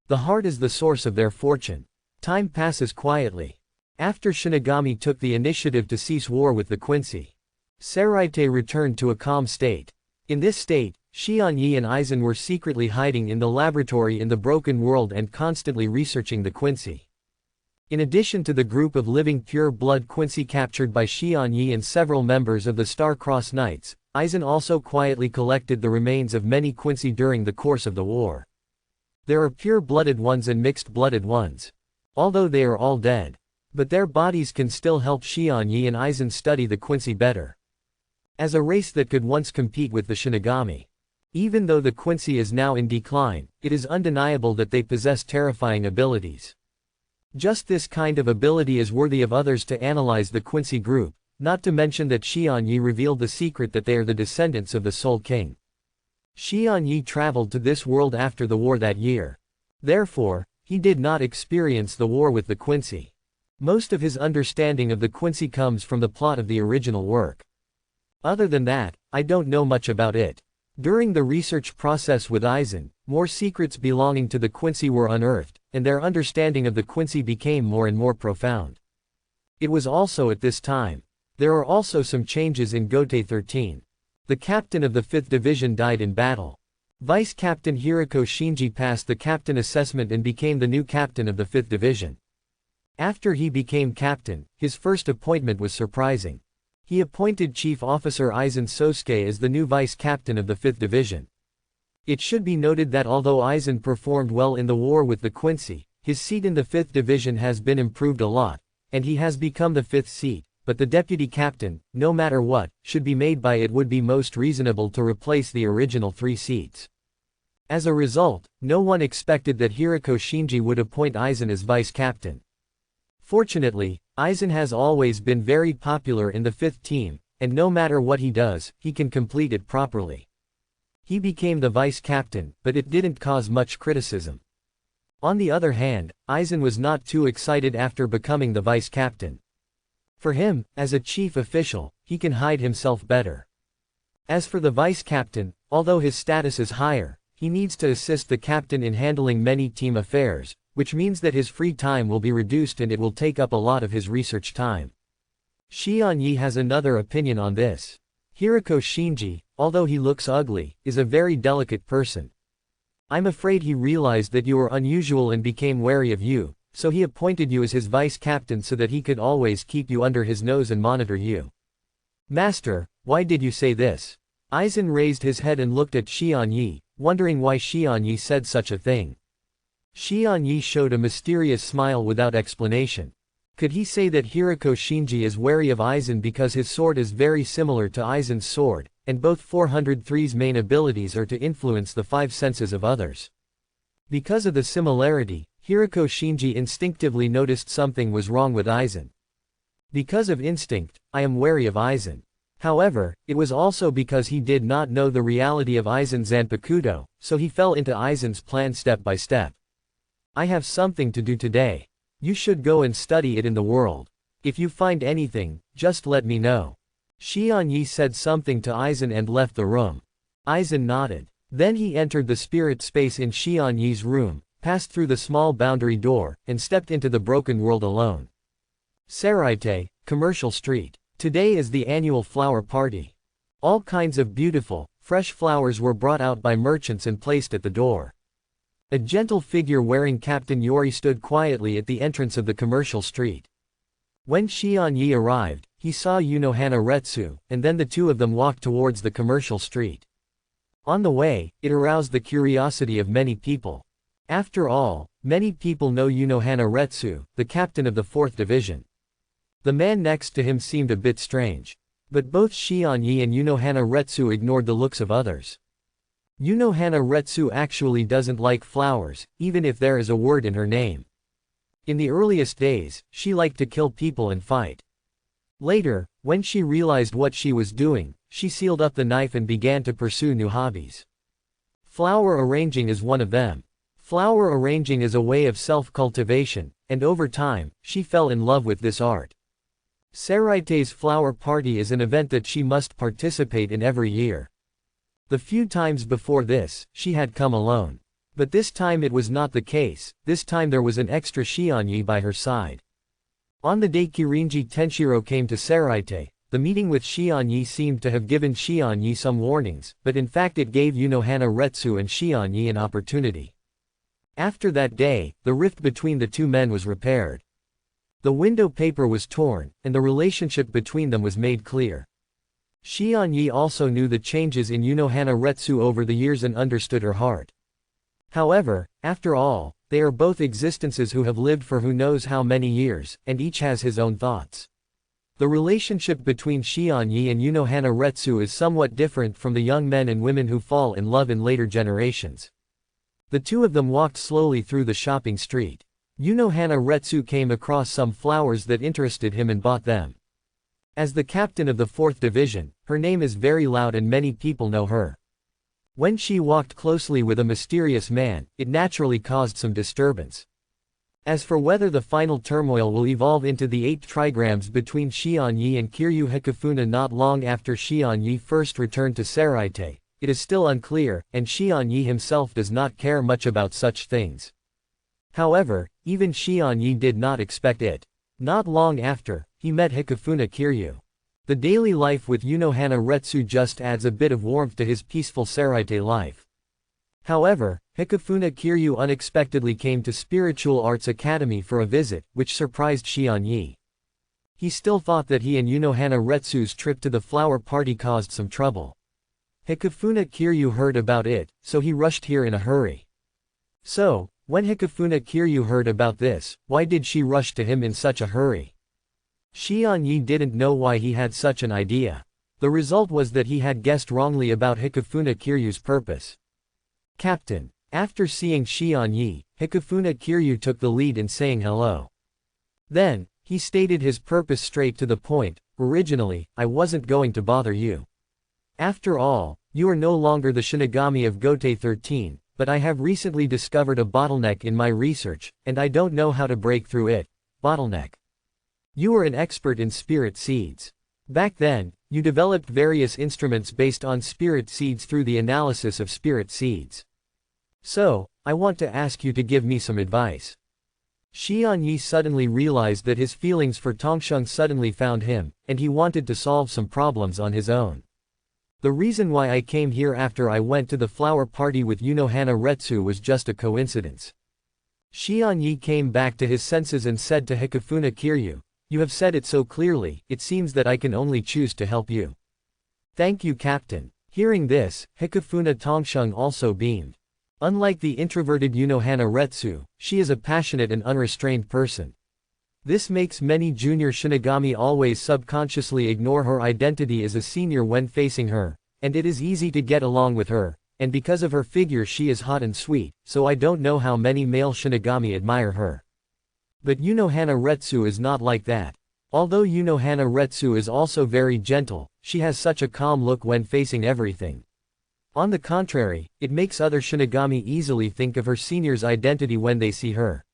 The heart is the source of their fortune. Time passes quietly. After Shinigami took the initiative to cease war with the Quincy, Seraite returned to a calm state. In this state, Xianyi and Aizen were secretly hiding in the laboratory in the broken world and constantly researching the Quincy. In addition to the group of living pure-blood Quincy captured by Xianyi and several members of the Star-Crossed Knights, Aizen also quietly collected the remains of many Quincy during the course of the war. There are pure-blooded ones and mixed-blooded ones. Although they are all dead. But their bodies can still help Xianyi and Aizen study the Quincy better. As a race that could once compete with the Shinigami. Even though the Quincy is now in decline, it is undeniable that they possess terrifying abilities. Just this kind of ability is worthy of others to analyze the Quincy group, not to mention that Xianyi revealed the secret that they are the descendants of the Soul King. Xianyi traveled to this world after the war that year. Therefore, he did not experience the war with the Quincy. Most of his understanding of the Quincy comes from the plot of the original work. Other than that, I don't know much about it. During the research process with Aizen, more secrets belonging to the Quincy were unearthed, and their understanding of the Quincy became more and more profound. It was also at this time. There are also some changes in Gotei 13. The captain of the 5th Division died in battle. Vice Captain Hiroko Shinji passed the captain assessment and became the new captain of the 5th Division. After he became captain, his first appointment was surprising. He appointed Chief Officer Aizen Sosuke as the new vice captain of the 5th Division. It should be noted that although Aizen performed well in the war with the Quincy, his seat in the 5th Division has been improved a lot, and he has become the 5th seat, but the deputy captain, no matter what, should be made by it would be most reasonable to replace the original 3 seats. As a result, no one expected that Hiroko Shinji would appoint Aizen as vice captain. Fortunately, Aizen has always been very popular in the 5th team, and no matter what he does, he can complete it properly. He became the vice captain, but it didn't cause much criticism. On the other hand, Aizen was not too excited after becoming the vice captain. For him, as a chief official, he can hide himself better. As for the vice captain, although his status is higher, he needs to assist the captain in handling many team affairs, which means that his free time will be reduced and it will take up a lot of his research time. Xianyi has another opinion on this. Hiriko Shinji, although he looks ugly, is a very delicate person. I'm afraid he realized that you were unusual and became wary of you, so he appointed you as his vice captain so that he could always keep you under his nose and monitor you. Master, why did you say this? Aizen raised his head and looked at Xianyi, wondering why Xianyi said such a thing. Xianyi showed a mysterious smile without explanation. Could he say that Hiriko Shinji is wary of Aizen because his sword is very similar to Aizen's sword, and both 403's main abilities are to influence the five senses of others? Because of the similarity, Hiriko Shinji instinctively noticed something was wrong with Aizen. Because of instinct, I am wary of Aizen. However, it was also because he did not know the reality of Aizen's Zanpakuto, so he fell into Aizen's plan step by step. I have something to do today. You should go and study it in the world. If you find anything, just let me know. Xianyi said something to Aizen and left the room. Aizen nodded. Then he entered the spirit space in Xianyi's room, passed through the small boundary door, and stepped into the broken world alone. Saraite, Commercial Street. Today is the annual flower party. All kinds of beautiful, fresh flowers were brought out by merchants and placed at the door. A gentle figure wearing Captain Yori stood quietly at the entrance of the commercial street. When Xianyi arrived, he saw Unohana Retsu, and then the two of them walked towards the commercial street. On the way, it aroused the curiosity of many people. After all, many people know Unohana Retsu, the captain of the 4th Division. The man next to him seemed a bit strange. But both Xianyi and Unohana Retsu ignored the looks of others. Unohana Retsu actually doesn't like flowers, even if there is a word in her name. In the earliest days, she liked to kill people and fight. Later, when she realized what she was doing, she sealed up the knife and began to pursue new hobbies. Flower arranging is one of them. Flower arranging is a way of self-cultivation, and over time, she fell in love with this art. Saraite's flower party is an event that she must participate in every year. The few times before this, she had come alone. But this time it was not the case. This time there was an extra Xianyi by her side. On the day Kirinji Tenshiro came to Saraite, the meeting with Xianyi seemed to have given Xianyi some warnings, but in fact it gave Unohana Retsu and Xianyi an opportunity. After that day, the rift between the two men was repaired. The window paper was torn, and the relationship between them was made clear. Xianyi also knew the changes in Unohana Retsu over the years and understood her heart. However, after all, they are both existences who have lived for who knows how many years, and each has his own thoughts. The relationship between Xianyi and Unohana Retsu is somewhat different from the young men and women who fall in love in later generations. The two of them walked slowly through the shopping street. Unohana Retsu came across some flowers that interested him and bought them. As the captain of the 4th Division, her name is very loud and many people know her. When she walked closely with a mysterious man, it naturally caused some disturbance. As for whether the final turmoil will evolve into the 8 trigrams between Xianyi and Kiryu Hikifuna not long after Xianyi first returned to Saraite, it is still unclear, and Xianyi himself does not care much about such things. However, even Xianyi did not expect it. Not long after, he met Hikifuna Kiryu. The daily life with Unohana Retsu just adds a bit of warmth to his peaceful Saraite life. However, Hikifuna Kiryu unexpectedly came to Spiritual Arts Academy for a visit, which surprised Xianyi. He still thought that he and Unohana Retsu's trip to the flower party caused some trouble. Hikifuna Kiryu heard about it, so he rushed here in a hurry. So, when Hikifuna Kiryu heard about this, why did she rush to him in such a hurry? Xianyi didn't know why he had such an idea. The result was that he had guessed wrongly about Hikifuna Kiryu's purpose. Captain. After seeing Xianyi, Hikifuna Kiryu took the lead in saying hello. Then, he stated his purpose straight to the point, originally, I wasn't going to bother you. After all, you are no longer the Shinigami of Gote 13, but I have recently discovered a bottleneck in my research, and I don't know how to break through it. Bottleneck. You are an expert in spirit seeds. Back then, you developed various instruments based on spirit seeds through the analysis of spirit seeds. So, I want to ask you to give me some advice. Xian Yi suddenly realized that his feelings for Tongsheng suddenly found him, and he wanted to solve some problems on his own. The reason why I came here after I went to the flower party with Unohana Retsu was just a coincidence. Xian Yi came back to his senses and said to Hikifuna Kiryu, "You have said it so clearly, it seems that I can only choose to help you." "Thank you, Captain." Hearing this, Hikifuna Tongsheng also beamed. Unlike the introverted Unohana Retsu, she is a passionate and unrestrained person. This makes many junior Shinigami always subconsciously ignore her identity as a senior when facing her, and it is easy to get along with her, and because of her figure she is hot and sweet, so I don't know how many male Shinigami admire her. But Unohana Retsu is not like that. Although Unohana Retsu is also very gentle, she has such a calm look when facing everything. On the contrary, it makes other Shinigami easily think of her senior's identity when they see her.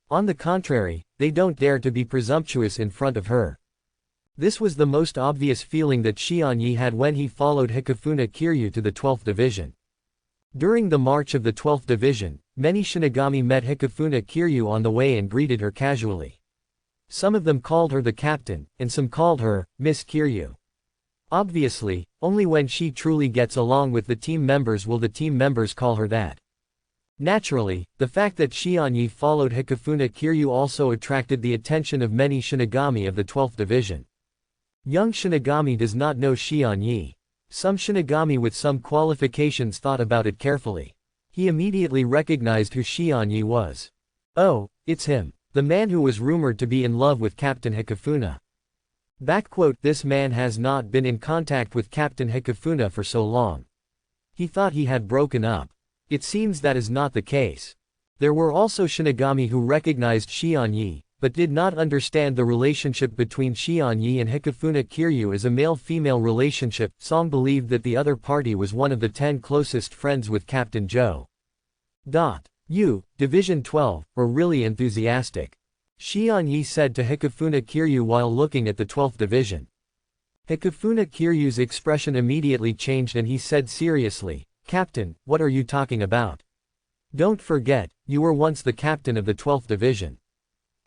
On the contrary, they don't dare to be presumptuous in front of her. This was the most obvious feeling that Xian Yi had when he followed Hikifuna Kiryu to the 12th Division. During the march of the 12th Division, many Shinigami met Hikifuna Kiryu on the way and greeted her casually. Some of them called her the captain, and some called her Miss Kiryu. Obviously, only when she truly gets along with the team members will the team members call her that. Naturally, the fact that Xian Yi followed Hikifuna Kiryu also attracted the attention of many Shinigami of the 12th Division. Young Shinigami does not know Xian Yi. Some Shinigami with some qualifications thought about it carefully. He immediately recognized who Xian Yi was. Oh, it's him. The man who was rumored to be in love with Captain Hikifuna. This man has not been in contact with Captain Hikifuna for so long. He thought he had broken up. It seems that is not the case. There were also Shinigami who recognized Xian Yi, but did not understand the relationship between Xian Yi and Hikifuna Kiryu as a male-female relationship. Song believed that the other party was one of the 10 closest friends with Captain Zhou. You, Division 12, were really enthusiastic. Xian Yi said to Hikifuna Kiryu while looking at the 12th Division. Hikifuna Kiryu's expression immediately changed and he said seriously, "Captain, what are you talking about? Don't forget, you were once the captain of the 12th Division.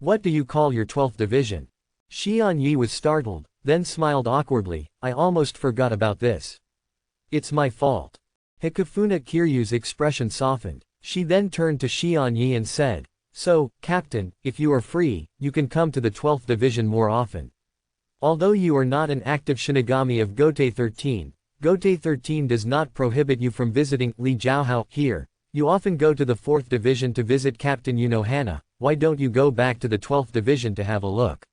What do you call your 12th Division?" Xian Yi was startled, then smiled awkwardly. "I almost forgot about this. It's my fault." Hikifuna Kiryu's expression softened. She then turned to Xian Yi and said, "So, Captain, if you are free, you can come to the 12th Division more often. Although you are not an active Shinigami of Gote 13, Gote 13 does not prohibit you from visiting Li Jiaohao here. You often go to the 4th Division to visit Captain Unohana, why don't you go back to the 12th Division to have a look?"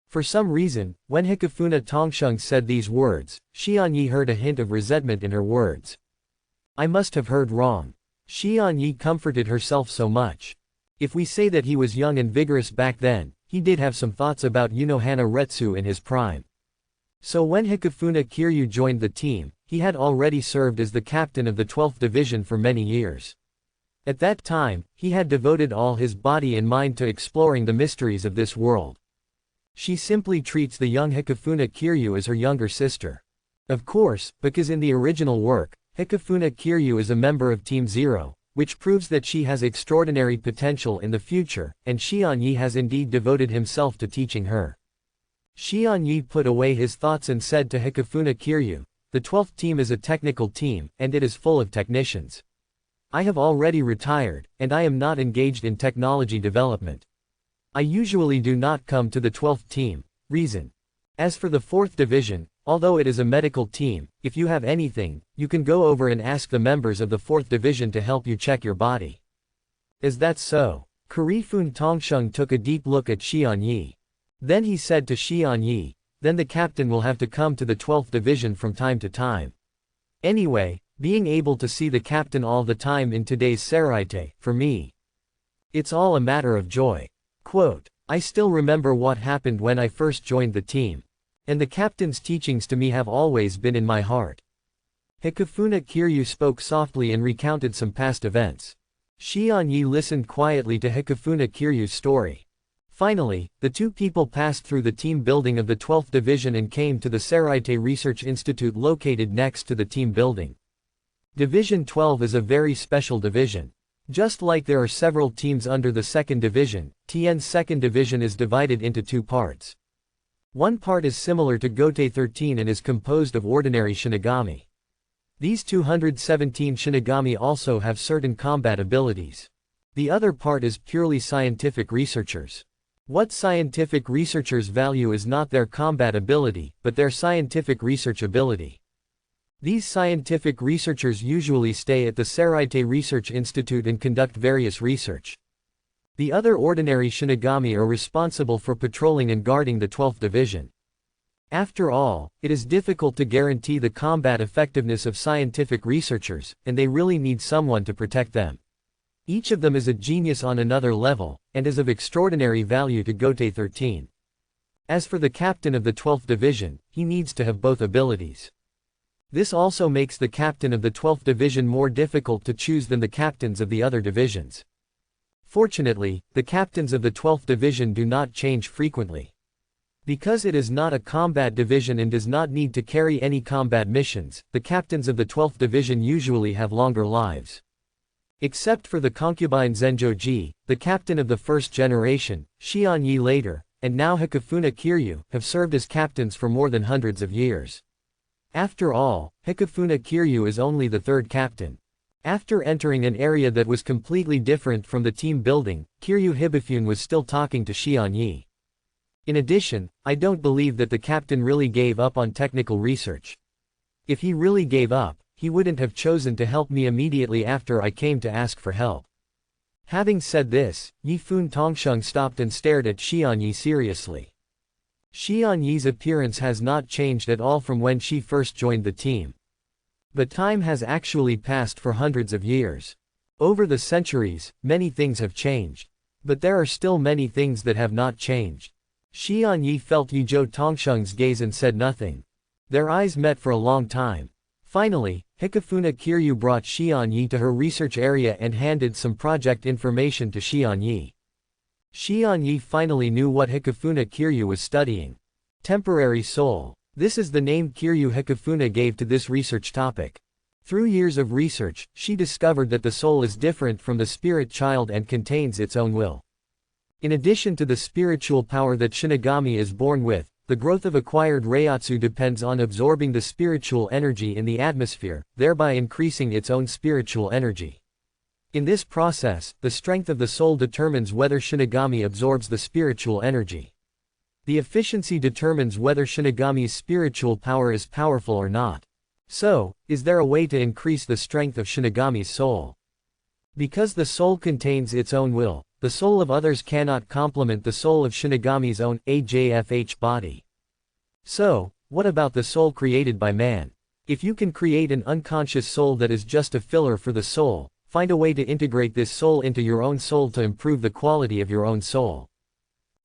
For some reason, when Hikifuna Tongsheng said these words, Xian Yi heard a hint of resentment in her words. I must have heard wrong. Xian Yi comforted herself so much. If we say that he was young and vigorous back then, he did have some thoughts about Unohana Retsu in his prime. So when Hikifuna Kiryu joined the team, he had already served as the captain of the 12th Division for many years. At that time, he had devoted all his body and mind to exploring the mysteries of this world. She simply treats the young Hikifuna Kiryu as her younger sister. Of course, because in the original work, Hikifuna Kiryu is a member of Team Zero, which proves that she has extraordinary potential in the future, and Xian Yi has indeed devoted himself to teaching her. Xian Yi put away his thoughts and said to Hikifuna Kiryu, "The 12th team is a technical team, and it is full of technicians. I have already retired, and I am not engaged in technology development. I usually do not come to the 12th team. Reason. As for the 4th Division, although it is a medical team, if you have anything, you can go over and ask the members of the 4th Division to help you check your body." Is that so? Karifun Tongsheng took a deep look at Xian Yi. Then he said to Xian Yi, "Then the captain will have to come to the 12th Division from time to time. Anyway, being able to see the captain all the time in today's Saraite, for me, it's all a matter of joy." I still remember what happened when I first joined the team. And the captain's teachings to me have always been in my heart. Hikifuna Kiryu spoke softly and recounted some past events. Xianyi listened quietly to Hikifuna Kiryu's story. Finally, the two people passed through the team building of the 12th Division and came to the Seraite Research Institute located next to the team building. Division 12 is a very special division. Just like there are several teams under the 2nd Division, Tien's 2nd Division is divided into two parts. One part is similar to Gote 13 and is composed of ordinary Shinigami. These 217 Shinigami also have certain combat abilities. The other part is purely scientific researchers. What scientific researchers value is not their combat ability, but their scientific research ability. These scientific researchers usually stay at the Seraite Research Institute and conduct various research. The other ordinary Shinigami are responsible for patrolling and guarding the 12th Division. After all, it is difficult to guarantee the combat effectiveness of scientific researchers, and they really need someone to protect them. Each of them is a genius on another level, and is of extraordinary value to Gote 13. As for the captain of the 12th Division, he needs to have both abilities. This also makes the captain of the 12th Division more difficult to choose than the captains of the other divisions. Fortunately, the captains of the 12th Division do not change frequently. Because it is not a combat division and does not need to carry any combat missions, the captains of the 12th Division usually have longer lives. Except for the concubine Zenjoji, the captain of the first generation, Xianyi later, and now Hikifuna Kiryu, have served as captains for more than hundreds of years. After all, Hikifuna Kiryu is only the third captain. After entering an area that was completely different from the team building, Kiryu Hibifune was still talking to Xianyi. In addition, I don't believe that the captain really gave up on technical research. If he really gave up, he wouldn't have chosen to help me immediately after I came to ask for help. Having said this, Yifun Tongsheng stopped and stared at Xianyi seriously. Xianyi's appearance has not changed at all from when she first joined the team. But time has actually passed for hundreds of years. Over the centuries, many things have changed. But there are still many things that have not changed. Xianyi felt Yuzhou Tongsheng's gaze and said nothing. Their eyes met for a long time. Finally, Hikifuna Kiryu brought Xianyi to her research area and handed some project information to Xianyi. Xianyi finally knew what Hikifuna Kiryu was studying. Temporary soul. This is the name Kiryu Hikifuna gave to this research topic. Through years of research, she discovered that the soul is different from the spirit child and contains its own will. In addition to the spiritual power that Shinigami is born with, the growth of acquired Reiatsu depends on absorbing the spiritual energy in the atmosphere, thereby increasing its own spiritual energy. In this process, the strength of the soul determines whether Shinigami absorbs the spiritual energy. The efficiency determines whether Shinigami's spiritual power is powerful or not. So, is there a way to increase the strength of Shinigami's soul? Because the soul contains its own will, the soul of others cannot complement the soul of Shinigami's own AJFH body. So, what about the soul created by man? If you can create an unconscious soul that is just a filler for the soul, find a way to integrate this soul into your own soul to improve the quality of your own soul.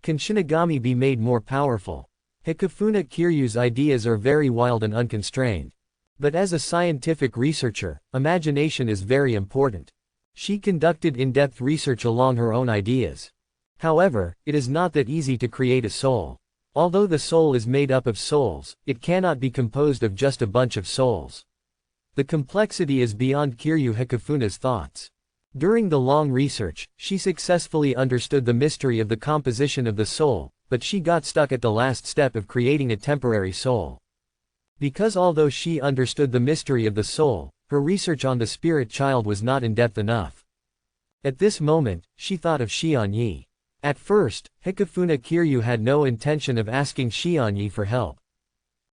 Can Shinigami be made more powerful? Hikifuna Kiryu's ideas are very wild and unconstrained. But as a scientific researcher, imagination is very important. She conducted in-depth research along her own ideas. However, it is not that easy to create a soul. Although the soul is made up of souls, it cannot be composed of just a bunch of souls. The complexity is beyond Kiryu Hikifuna's thoughts. During the long research, she successfully understood the mystery of the composition of the soul, but she got stuck at the last step of creating a temporary soul. Because although she understood the mystery of the soul, her research on the spirit child was not in-depth enough. At this moment, she thought of Xianyi. At first, Hikifuna Kiryu had no intention of asking Xianyi for help.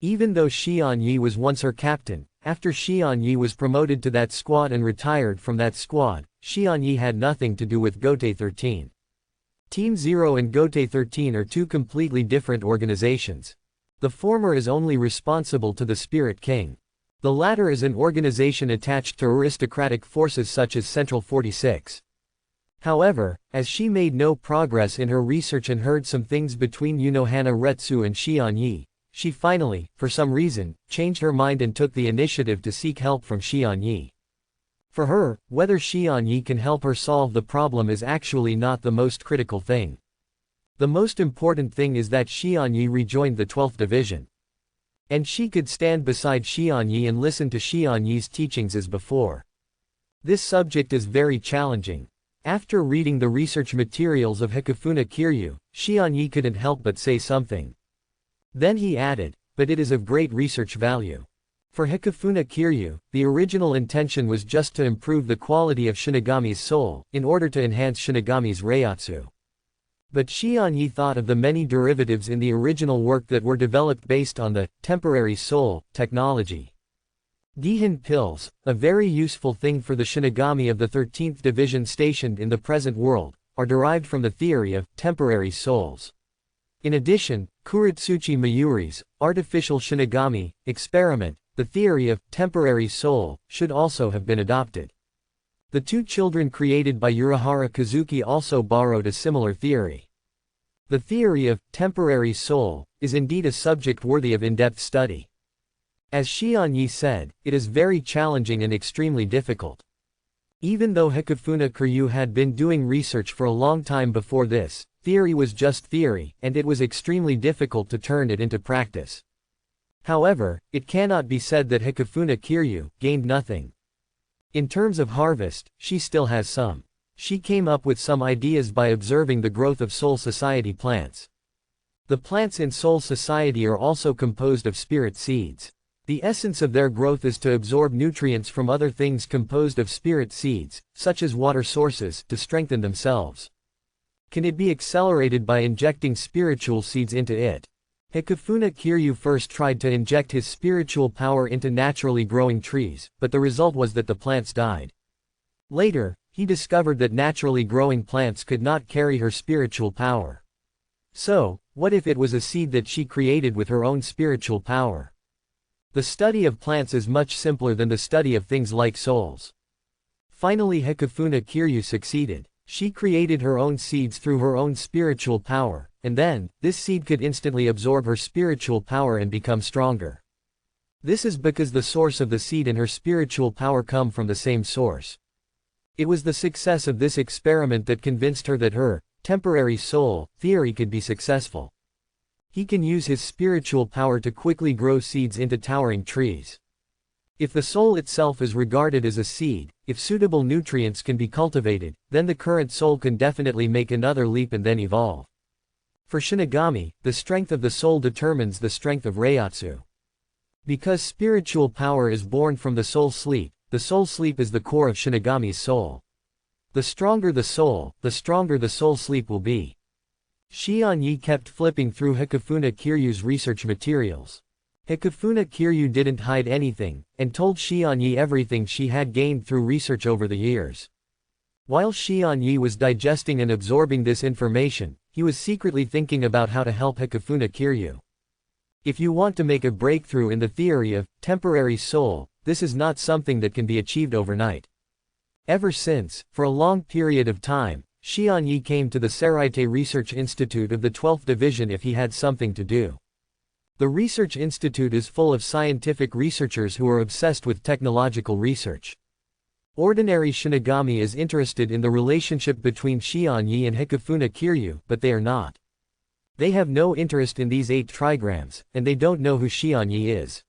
Even though Xianyi was once her captain, after Xianyi was promoted to that squad and retired from that squad, Xianyi had nothing to do with Gote 13. Team Zero and Gote 13 are two completely different organizations. The former is only responsible to the Spirit King. The latter is an organization attached to aristocratic forces such as Central 46. However, as she made no progress in her research and heard some things between Unohana Retsu and Xianyi, she finally, for some reason, changed her mind and took the initiative to seek help from Xianyi. For her, whether Xianyi can help her solve the problem is actually not the most critical thing. The most important thing is that Xianyi rejoined the 12th division. And she could stand beside Xianyi and listen to Xianyi's teachings as before. This subject is very challenging. After reading the research materials of Hikafuna Kiryu, Xianyi couldn't help but say something. Then he added, but it is of great research value. For Hikafuna Kiryu, the original intention was just to improve the quality of Shinigami's soul, in order to enhance Shinigami's Reiatsu. But Xianyi thought of the many derivatives in the original work that were developed based on the temporary soul technology. Gihin pills, a very useful thing for the Shinigami of the 13th division stationed in the present world, are derived from the theory of temporary souls. In addition, Kuritsuchi Mayuri's artificial Shinigami experiment, the theory of temporary soul, should also have been adopted. The two children created by Urahara Kazuki also borrowed a similar theory. The theory of temporary soul is indeed a subject worthy of in-depth study. As Xianyi said, it is very challenging and extremely difficult. Even though Hikafuna Kiryu had been doing research for a long time before this, theory was just theory, and it was extremely difficult to turn it into practice. However, it cannot be said that Hikafuna Kiryu gained nothing. In terms of harvest, she still has some. She came up with some ideas by observing the growth of Soul Society plants. The plants in Soul Society are also composed of spirit seeds. The essence of their growth is to absorb nutrients from other things composed of spirit seeds, such as water sources, to strengthen themselves. Can it be accelerated by injecting spiritual seeds into it? Hikafuna Kiryu first tried to inject his spiritual power into naturally growing trees, but the result was that the plants died. Later, he discovered that naturally growing plants could not carry her spiritual power. So, what if it was a seed that she created with her own spiritual power? The study of plants is much simpler than the study of things like souls. Finally, Hikafuna Kiryu succeeded. She created her own seeds through her own spiritual power, and then, this seed could instantly absorb her spiritual power and become stronger. This is because the source of the seed and her spiritual power come from the same source. It was the success of this experiment that convinced her that her temporary soul theory could be successful. He can use his spiritual power to quickly grow seeds into towering trees. If the soul itself is regarded as a seed, if suitable nutrients can be cultivated, then the current soul can definitely make another leap and then evolve. For Shinigami, the strength of the soul determines the strength of Reiatsu. Because spiritual power is born from the soul sleep is the core of Shinigami's soul. The stronger the soul sleep will be. Xianyi kept flipping through Hikafuna Kiryu's research materials. Hikafuna Kiryu didn't hide anything, and told Xianyi everything she had gained through research over the years. While Xianyi was digesting and absorbing this information, he was secretly thinking about how to help Hikafuna Kiryu. If you want to make a breakthrough in the theory of temporary soul, this is not something that can be achieved overnight. Ever since, for a long period of time, Xianyi came to the Seraite Research Institute of the 12th Division if he had something to do. The Research Institute is full of scientific researchers who are obsessed with technological research. Ordinary Shinigami is interested in the relationship between Xianyi and Hikafuna Kiryu, but they are not. They have no interest in these 8 trigrams, and they don't know who Xianyi is.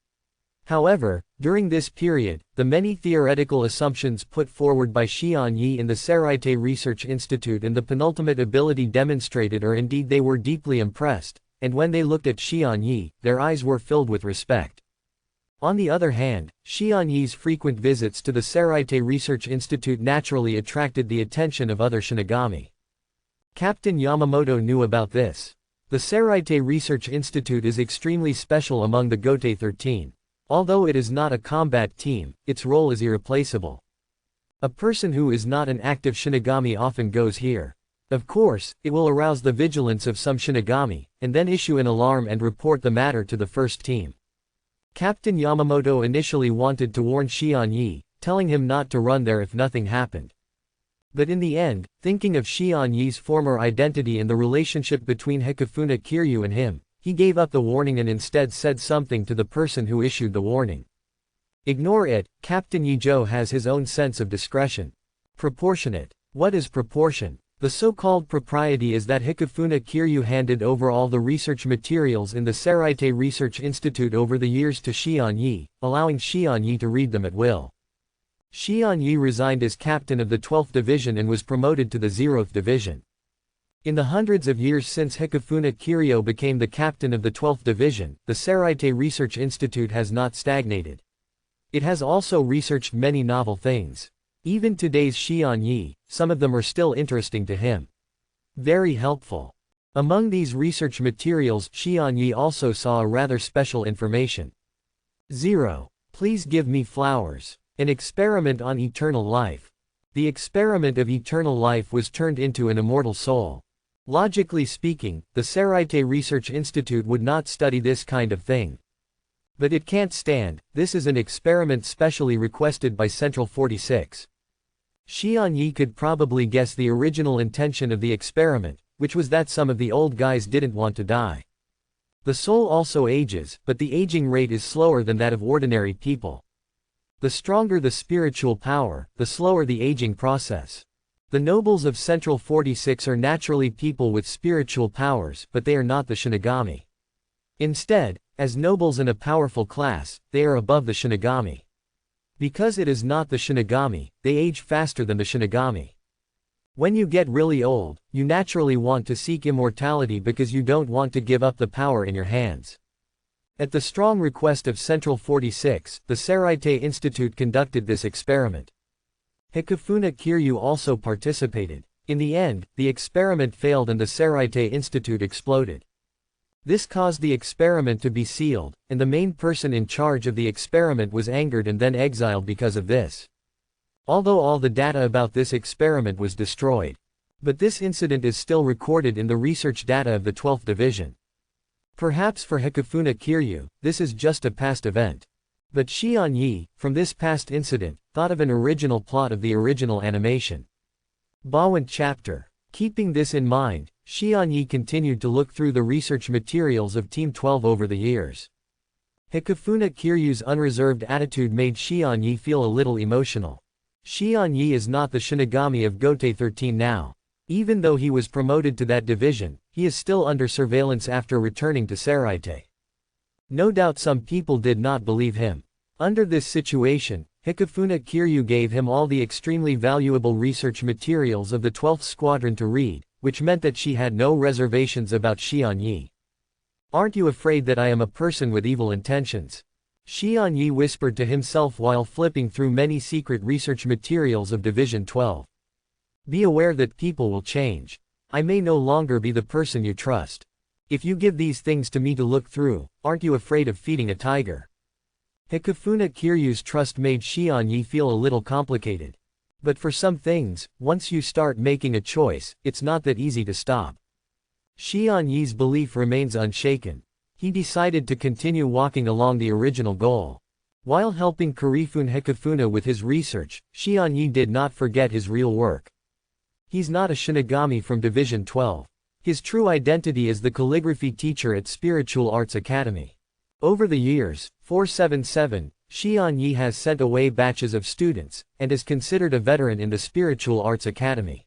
However, during this period, the many theoretical assumptions put forward by Xianyi in the Seraite Research Institute and the penultimate ability demonstrated are indeed they were deeply impressed, and when they looked at Xianyi, their eyes were filled with respect. On the other hand, Xianyi's frequent visits to the Seraite Research Institute naturally attracted the attention of other Shinigami. Captain Yamamoto knew about this. The Seraite Research Institute is extremely special among the Gote 13. Although it is not a combat team, its role is irreplaceable. A person who is not an active Shinigami often goes here. Of course, it will arouse the vigilance of some Shinigami, and then issue an alarm and report the matter to the first team. Captain Yamamoto initially wanted to warn Xianyi, telling him not to run there if nothing happened. But in the end, thinking of Xianyi's former identity and the relationship between Hikafuna Kiryu and him, he gave up the warning and instead said something to the person who issued the warning. Ignore it, Captain Yijo has his own sense of discretion. Proportionate. What is proportion? The so-called propriety is that Hikifuna Kiryu handed over all the research materials in the Seraite Research Institute over the years to Xian Yi, allowing Xian Yi to read them at will. Xian Yi resigned as captain of the 12th Division and was promoted to the 0th Division. In the hundreds of years since Hikifuna Kiryu became the captain of the 12th Division, the Seraite Research Institute has not stagnated. It has also researched many novel things. Even today's Xian Yi, some of them are still interesting to him. Very helpful. Among these research materials, Xian Yi also saw a rather special information. 0. Please give me flowers. An experiment on eternal life. The experiment of eternal life was turned into an immortal soul. Logically speaking, the Seraite Research Institute would not study this kind of thing. But it can't stand, this is an experiment specially requested by Central 46. Xian Yi could probably guess the original intention of the experiment, which was that some of the old guys didn't want to die. The soul also ages, but the aging rate is slower than that of ordinary people. The stronger the spiritual power, the slower the aging process. The nobles of Central 46 are naturally people with spiritual powers, but they are not the Shinigami. Instead, as nobles in a powerful class, they are above the Shinigami. Because it is not the Shinigami, they age faster than the Shinigami. When you get really old, you naturally want to seek immortality because you don't want to give up the power in your hands. At the strong request of Central 46, the Seraite Institute conducted this experiment. Hikifuna Kiryu also participated. In the end, the experiment failed and the Seraite Institute exploded. This caused the experiment to be sealed, and the main person in charge of the experiment was angered and then exiled because of this. Although all the data about this experiment was destroyed. But this incident is still recorded in the research data of the 12th Division. Perhaps for Hikifuna Kiryu, this is just a past event. But Xian Yi, from this past incident, thought of an original plot of the original animation. Bawant chapter. Keeping this in mind, Xian Yi continued to look through the research materials of Team 12 over the years. Hikifuna Kiryu's unreserved attitude made Xian Yi feel a little emotional. Xian Yi is not the Shinigami of Gote 13 now. Even though he was promoted to that division, he is still under surveillance after returning to Seraite. No doubt some people did not believe him. Under this situation, Hikifuna Kiryu gave him all the extremely valuable research materials of the 12th Squadron to read, which meant that she had no reservations about Xian Yi. Aren't you afraid that I am a person with evil intentions? Xian Yi whispered to himself while flipping through many secret research materials of Division 12. Be aware that people will change. I may no longer be the person you trust. If you give these things to me to look through, aren't you afraid of feeding a tiger? Hikifuna Kiryu's trust made Xian Yi feel a little complicated. But for some things, once you start making a choice, it's not that easy to stop. Xian Yi's belief remains unshaken. He decided to continue walking along the original goal. While helping Kurifun Hikifuna with his research, Xian Yi did not forget his real work. He's not a Shinigami from Division 12. His true identity is the calligraphy teacher at Spiritual Arts Academy. Over the years, 477, Xian Yi has sent away batches of students, and is considered a veteran in the Spiritual Arts Academy.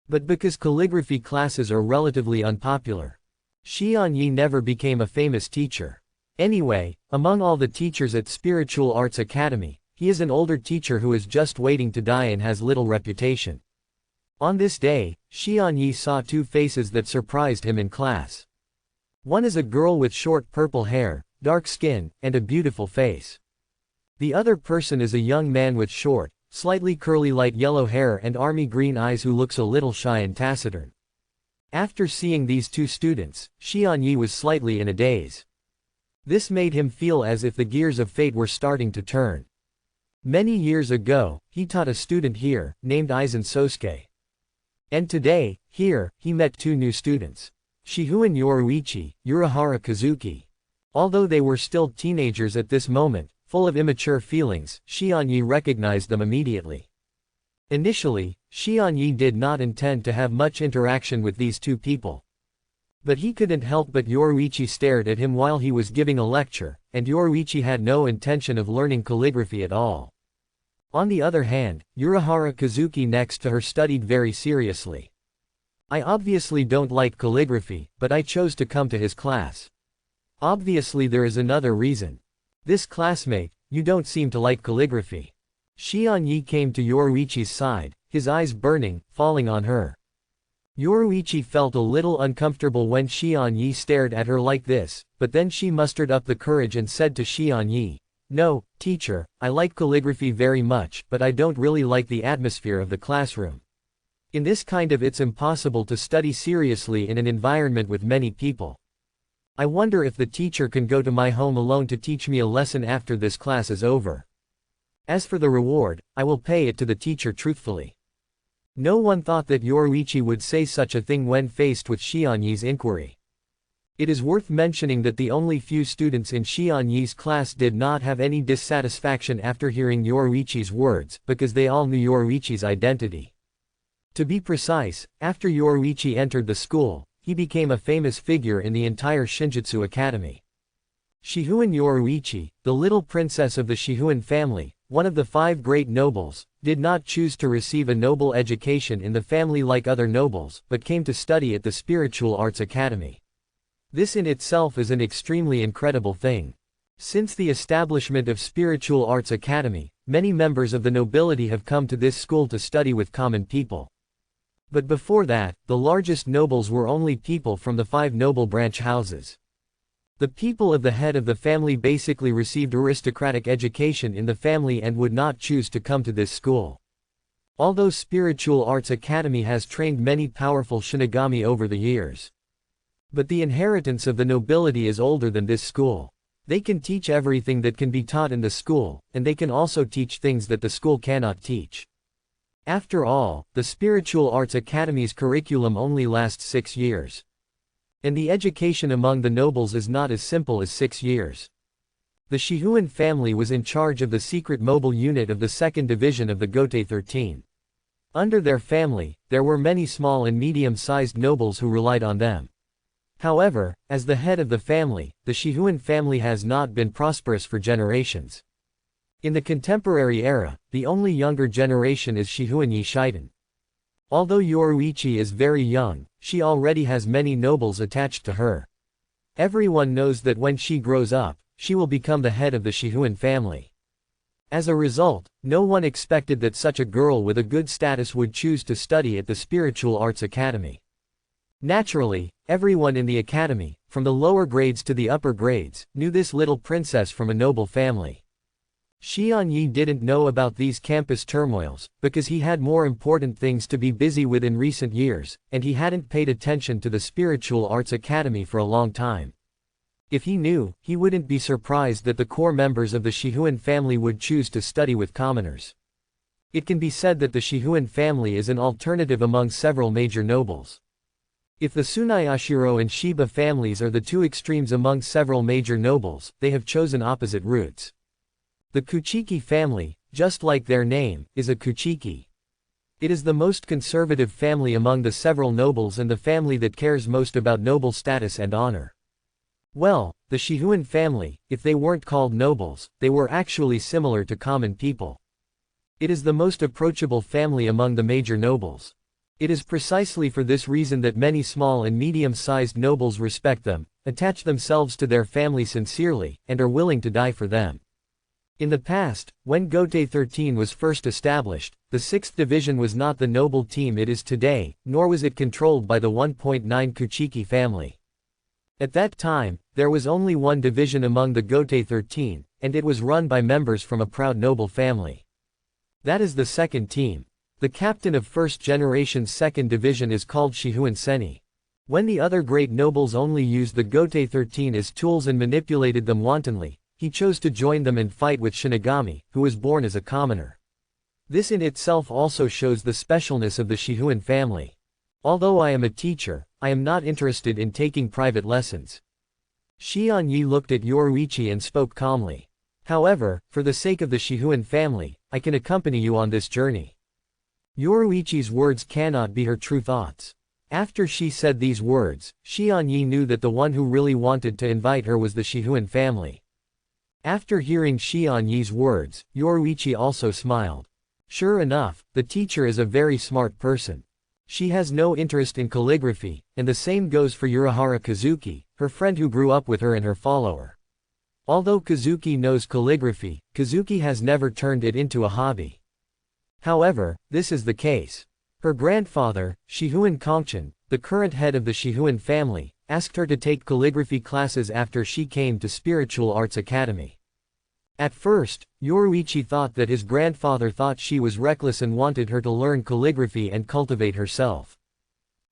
But because calligraphy classes are relatively unpopular, Xian Yi never became a famous teacher. Anyway, among all the teachers at Spiritual Arts Academy, he is an older teacher who is just waiting to die and has little reputation. On this day, Xian Yi saw two faces that surprised him in class. One is a girl with short purple hair, dark skin, and a beautiful face. The other person is a young man with short, slightly curly light yellow hair and army green eyes who looks a little shy and taciturn. After seeing these two students, Xian Yi was slightly in a daze. This made him feel as if the gears of fate were starting to turn. Many years ago, he taught a student here, named Aizen Sosuke. And today, here, he met two new students. Shihuan Yoruichi, Urahara Kazuki. Although they were still teenagers at this moment, full of immature feelings, Xian Yi recognized them immediately. Initially, Xian Yi did not intend to have much interaction with these two people. But he couldn't help but Yoruichi stared at him while he was giving a lecture, and Yoruichi had no intention of learning calligraphy at all. On the other hand, Urahara Kazuki next to her studied very seriously. I obviously don't like calligraphy, but I chose to come to his class. Obviously there is another reason. This classmate, you don't seem to like calligraphy. Shion-yi came to Yoruichi's side, his eyes burning, falling on her. Yoruichi felt a little uncomfortable when Shion-yi stared at her like this, but then she mustered up the courage and said to Shion-yi, "No, teacher, I like calligraphy very much, but I don't really like the atmosphere of the classroom. In this kind of it's impossible to study seriously in an environment with many people. I wonder if the teacher can go to my home alone to teach me a lesson after this class is over. As for the reward, I will pay it to the teacher truthfully." No one thought that Yoruichi would say such a thing when faced with Shion-yi's inquiry. It is worth mentioning that the only few students in Shion-yi's class did not have any dissatisfaction after hearing Yoruichi's words, because they all knew Yoruichi's identity. To be precise, after Yoruichi entered the school, he became a famous figure in the entire Shinjutsu Academy. Shihuan Yoruichi, the little princess of the Shihuan family, one of the 5 great nobles, did not choose to receive a noble education in the family like other nobles, but came to study at the Spiritual Arts Academy. This in itself is an extremely incredible thing. Since the establishment of Spiritual Arts Academy, many members of the nobility have come to this school to study with common people. But before that, the largest nobles were only people from the 5 noble branch houses. The people of the head of the family basically received aristocratic education in the family and would not choose to come to this school. Although Spiritual Arts Academy has trained many powerful Shinigami over the years. But the inheritance of the nobility is older than this school. They can teach everything that can be taught in the school, and they can also teach things that the school cannot teach. After all, the Spiritual Arts Academy's curriculum only lasts 6 years. And the education among the nobles is not as simple as 6 years. The Shihuan family was in charge of the secret mobile unit of the 2nd Division of the Gotei 13. Under their family, there were many small and medium-sized nobles who relied on them. However, as the head of the family, the Shihuan family has not been prosperous for generations. In the contemporary era, the only younger generation is Shihuan Yishiden. Although Yoruichi is very young, she already has many nobles attached to her. Everyone knows that when she grows up, she will become the head of the Shihuan family. As a result, no one expected that such a girl with a good status would choose to study at the Spiritual Arts Academy. Naturally, everyone in the academy, from the lower grades to the upper grades, knew this little princess from a noble family. Shion-yi didn't know about these campus turmoils, because he had more important things to be busy with in recent years, and he hadn't paid attention to the Spiritual Arts Academy for a long time. If he knew, he wouldn't be surprised that the core members of the Shihuan family would choose to study with commoners. It can be said that the Shihuan family is an alternative among several major nobles. If the Tsunayashiro and Shiba families are the 2 extremes among several major nobles, they have chosen opposite routes. The Kuchiki family, just like their name, is a Kuchiki. It is the most conservative family among the several nobles and the family that cares most about noble status and honor. Well, the Shihuan family, if they weren't called nobles, they were actually similar to common people. It is the most approachable family among the major nobles. It is precisely for this reason that many small and medium-sized nobles respect them, attach themselves to their family sincerely, and are willing to die for them. In the past, when Gotei 13 was first established, the 6th Division was not the noble team it is today, nor was it controlled by the 1.9 Kuchiki family. At that time, there was only one division among the Gotei 13, and it was run by members from a proud noble family. That is the 2nd team. The captain of 1st generation's 2nd division is called Shihuan Seni. When the other great nobles only used the Gotei 13 as tools and manipulated them wantonly, he chose to join them and fight with Shinigami, who was born as a commoner. This in itself also shows the specialness of the Shihuan family. Although I am a teacher, I am not interested in taking private lessons. Shion-yi looked at Yoruichi and spoke calmly. However, for the sake of the Shihuan family, I can accompany you on this journey. Yoruichi's words cannot be her true thoughts. After she said these words, Xianyi knew that the one who really wanted to invite her was the Shihuan family. After hearing Xianyi's words, Yoruichi also smiled. Sure enough, the teacher is a very smart person. She has no interest in calligraphy, and the same goes for Urahara Kazuki, her friend who grew up with her and her follower. Although Kazuki knows calligraphy, Kazuki has never turned it into a hobby. However, this is the case. Her grandfather, Shihuan Kongchen, the current head of the Shihuan family, asked her to take calligraphy classes after she came to Spiritual Arts Academy. At first, Yoruichi thought that his grandfather thought she was reckless and wanted her to learn calligraphy and cultivate herself.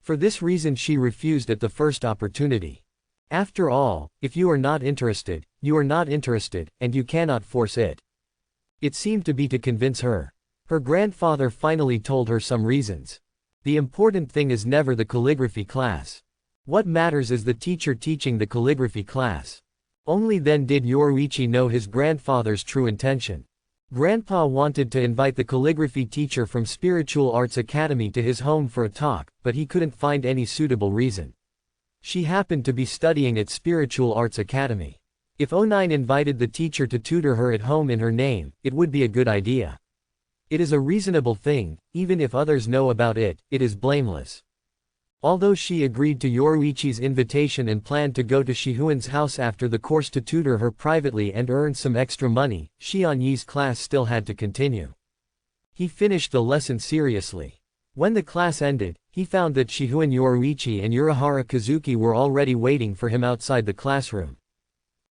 For this reason she refused at the first opportunity. After all, if you are not interested, you are not interested, and you cannot force it. It seemed to be to convince her. Her grandfather finally told her some reasons. The important thing is never the calligraphy class. What matters is the teacher teaching the calligraphy class. Only then did Yoruichi know his grandfather's true intention. Grandpa wanted to invite the calligraphy teacher from Spiritual Arts Academy to his home for a talk, but he couldn't find any suitable reason. She happened to be studying at Spiritual Arts Academy. If O9 invited the teacher to tutor her at home in her name, it would be a good idea. It is a reasonable thing, even if others know about it, it is blameless. Although she agreed to Yoruichi's invitation and planned to go to Shihuan's house after the course to tutor her privately and earn some extra money, Xianyi's class still had to continue. He finished the lesson seriously. When the class ended, he found that Shihuan Yoruichi and Urahara Kazuki were already waiting for him outside the classroom.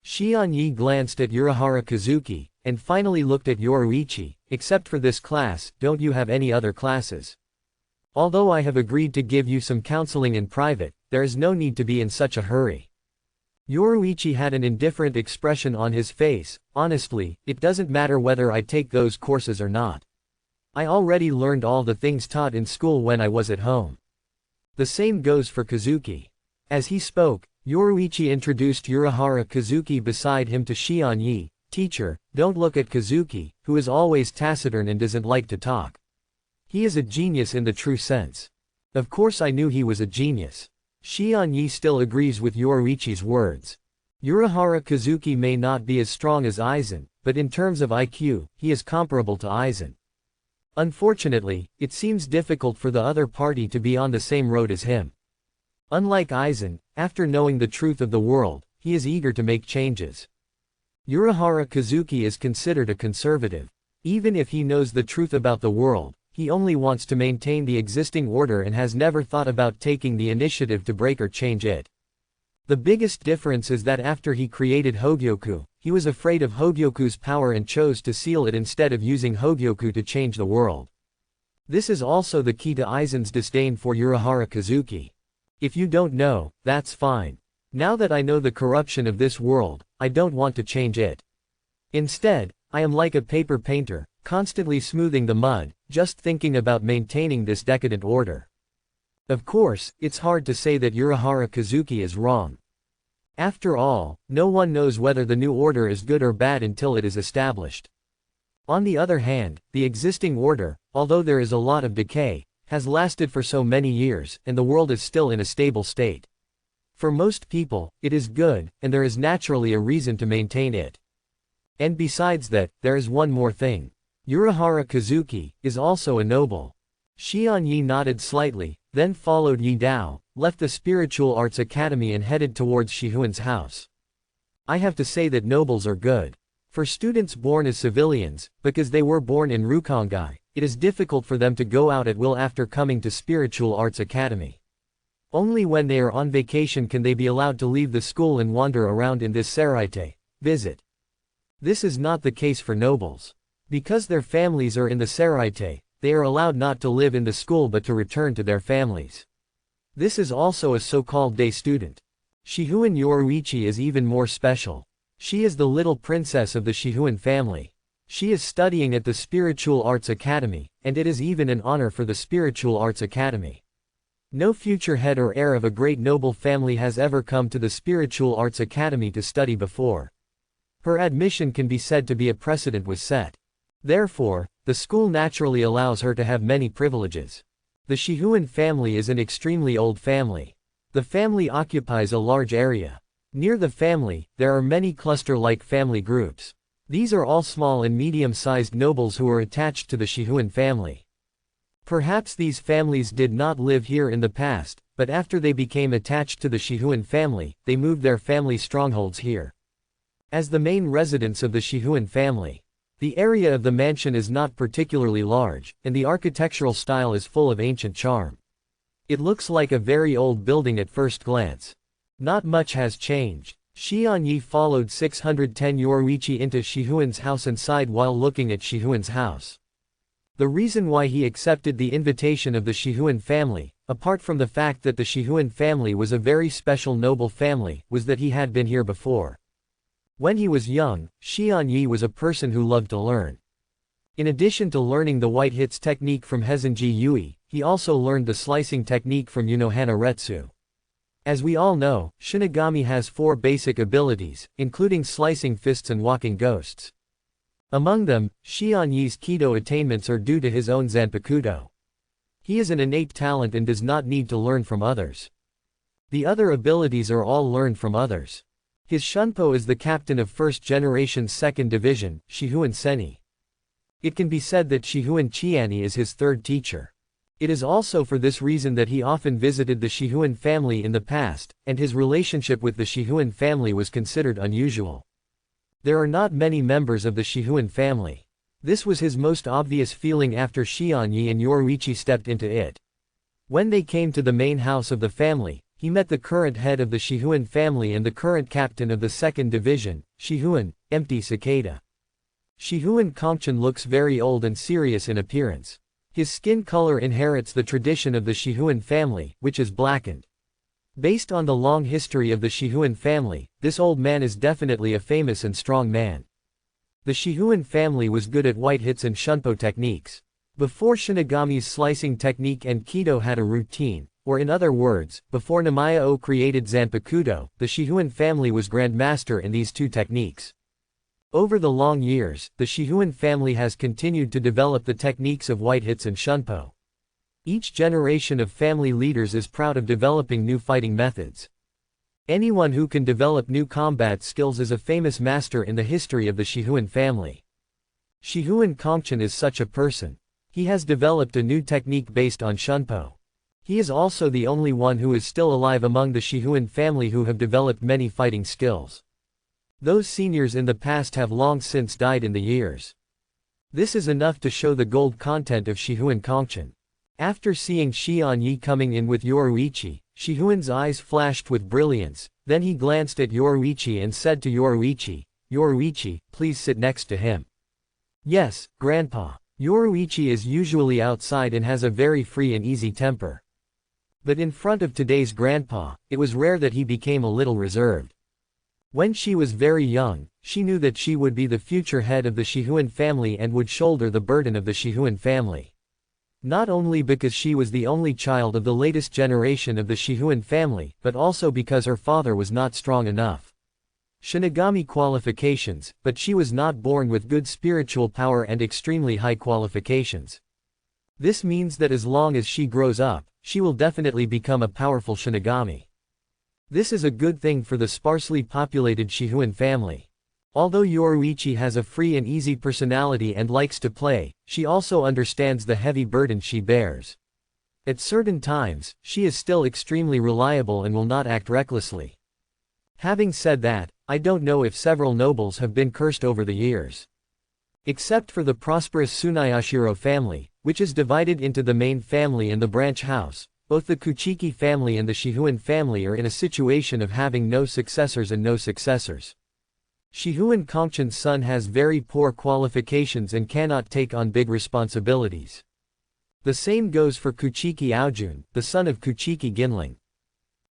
Xianyi glanced at Urahara Kazuki, and finally looked at Yoruichi. Except for this class, don't you have any other classes? Although I have agreed to give you some counseling in private, there is no need to be in such a hurry. Yoruichi had an indifferent expression on his face. Honestly, it doesn't matter whether I take those courses or not. I already learned all the things taught in school when I was at home. The same goes for Kazuki. As he spoke, Yoruichi introduced Urahara Kazuki beside him to Xianyi. Teacher, don't look at Kazuki, who is always taciturn and doesn't like to talk. He is a genius in the true sense. Of course I knew he was a genius. Xianyi still agrees with Yoruichi's words. Urahara Kazuki may not be as strong as Aizen, but in terms of IQ, he is comparable to Aizen. Unfortunately, it seems difficult for the other party to be on the same road as him. Unlike Aizen, after knowing the truth of the world, he is eager to make changes. Urahara Kazuki is considered a conservative. Even if he knows the truth about the world, he only wants to maintain the existing order and has never thought about taking the initiative to break or change it. The biggest difference is that after he created Hogyoku, he was afraid of Hogyoku's power and chose to seal it instead of using Hogyoku to change the world. This is also the key to Aizen's disdain for Urahara Kazuki. If you don't know, that's fine. Now that I know the corruption of this world, I don't want to change it. Instead, I am like a paper painter, constantly smoothing the mud, just thinking about maintaining this decadent order. Of course, it's hard to say that Urahara Kazuki is wrong. After all, no one knows whether the new order is good or bad until it is established. On the other hand, the existing order, although there is a lot of decay, has lasted for so many years, and the world is still in a stable state. For most people, it is good, and there is naturally a reason to maintain it. And besides that, there is one more thing. Urahara Kazuki is also a noble. Xianyi nodded slightly, then followed Yi Dao, left the Spiritual Arts Academy and headed towards Shihuan's house. I have to say that nobles are good. For students born as civilians, because they were born in Rukongai, it is difficult for them to go out at will after coming to Spiritual Arts Academy. Only when they are on vacation can they be allowed to leave the school and wander around in this saraite. Visit. This is not the case for nobles. Because their families are in the saraite, they are allowed not to live in the school but to return to their families. This is also a so-called day student. Shihuan Yoruichi is even more special. She is the little princess of the Shihuan family. She is studying at the Spiritual Arts Academy, and it is even an honor for the Spiritual Arts Academy. No future head or heir of a great noble family has ever come to the Spiritual Arts Academy to study before. Her admission can be said to be a precedent was set. Therefore, the school naturally allows her to have many privileges. The Shihuan family is an extremely old family. The family occupies a large area. Near the family, there are many cluster-like family groups. These are all small and medium-sized nobles who are attached to the Shihuan family. Perhaps these families did not live here in the past, but after they became attached to the Shihuan family, they moved their family strongholds here. As the main residence of the Shihuan family, the area of the mansion is not particularly large, and the architectural style is full of ancient charm. It looks like a very old building at first glance. Not much has changed. Xian Yi followed 610 Yoruichi into Shihuan's house and sighed while looking at Shihuan's house. The reason why he accepted the invitation of the Shihuan family, apart from the fact that the Shihuan family was a very special noble family, was that he had been here before. When he was young, Xian Yi was a person who loved to learn. In addition to learning the white hits technique from Heizenji Yui, he also learned the slicing technique from Unohana Retsu. As we all know, Shinigami has 4 basic abilities, including slicing fists and walking ghosts. Among them, Xian Yi's Kido attainments are due to his own Zanpakuto. He is an innate talent and does not need to learn from others. The other abilities are all learned from others. His Shunpo is the captain of first generation's 2nd division, Shihuan Seni. It can be said that Shihuan Qiani is his 3rd teacher. It is also for this reason that he often visited the Shihuan family in the past, and his relationship with the Shihuan family was considered unusual. There are not many members of the Shihuan family. This was his most obvious feeling after Xian Yi and Yoruichi stepped into it. When they came to the main house of the family, he met the current head of the Shihuan family and the current captain of the 2nd division, Shihuan, Empty Cicada. Shihuan Kongchen looks very old and serious in appearance. His skin color inherits the tradition of the Shihuan family, which is blackened. Based on the long history of the Shihuan family, this old man is definitely a famous and strong man. The Shihuan family was good at white hits and Shunpo techniques. Before Shinigami's slicing technique and Kido had a routine, or in other words, before Namaya-O created Zanpakuto, the Shihuan family was grandmaster in these 2 techniques. Over the long years, the Shihuan family has continued to develop the techniques of white hits and Shunpo. Each generation of family leaders is proud of developing new fighting methods. Anyone who can develop new combat skills is a famous master in the history of the Shihuan family. Shihuan Kongchen is such a person. He has developed a new technique based on Shunpo. He is also the only one who is still alive among the Shihuan family who have developed many fighting skills. Those seniors in the past have long since died in the years. This is enough to show the gold content of Shihuan Kongchen. After seeing Xian Yi coming in with Yoruichi, Shihuan's eyes flashed with brilliance, then he glanced at Yoruichi and said to Yoruichi, "Yoruichi, please sit next to him." "Yes, Grandpa." Yoruichi is usually outside and has a very free and easy temper. But in front of today's grandpa, it was rare that he became a little reserved. When she was very young, she knew that she would be the future head of the Shihuan family and would shoulder the burden of the Shihuan family. Not only because she was the only child of the latest generation of the Shihuan family, but also because her father was not strong enough. Shinigami qualifications, but she was not born with good spiritual power and extremely high qualifications. This means that as long as she grows up, she will definitely become a powerful Shinigami. This is a good thing for the sparsely populated Shihuan family. Although Yoruichi has a free and easy personality and likes to play, she also understands the heavy burden she bears. At certain times, she is still extremely reliable and will not act recklessly. Having said that, I don't know if several nobles have been cursed over the years. Except for the prosperous Tsunayashiro family, which is divided into the main family and the branch house, both the Kuchiki family and the Shihuan family are in a situation of having no successors and no successors. Shihuan Kongchen's son has very poor qualifications and cannot take on big responsibilities. The same goes for Kuchiki Aojun, the son of Kuchiki Ginling.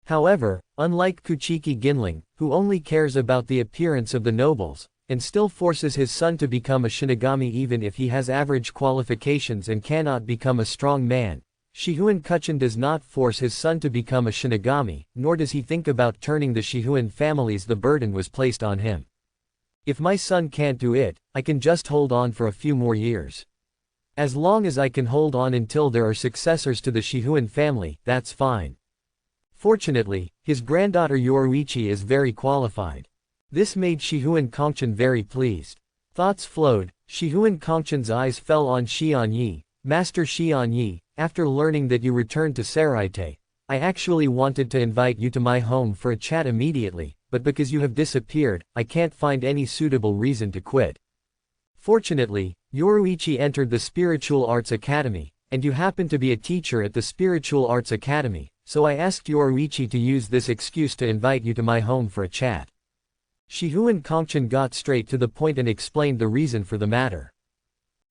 However, unlike Kuchiki Ginling, who only cares about the appearance of the nobles, and still forces his son to become a Shinigami even if he has average qualifications and cannot become a strong man, Shihuan Kongchen does not force his son to become a Shinigami, nor does he think about turning the Shihuan families. The burden was placed on him. If my son can't do it, I can just hold on for a few more years. As long as I can hold on until there are successors to the Shihuan family, that's fine. Fortunately, his granddaughter Yoruichi is very qualified. This made Shihuan Kongchen very pleased. Thoughts flowed, Shihuan Kongchen's eyes fell on Xian Yi. Master Xian Yi, after learning that you returned to Seraite, I actually wanted to invite you to my home for a chat immediately, but because you have disappeared, I can't find any suitable reason to quit. Fortunately, Yoruichi entered the Spiritual Arts Academy, and you happen to be a teacher at the Spiritual Arts Academy, so I asked Yoruichi to use this excuse to invite you to my home for a chat. Shihuan Kongchen got straight to the point and explained the reason for the matter.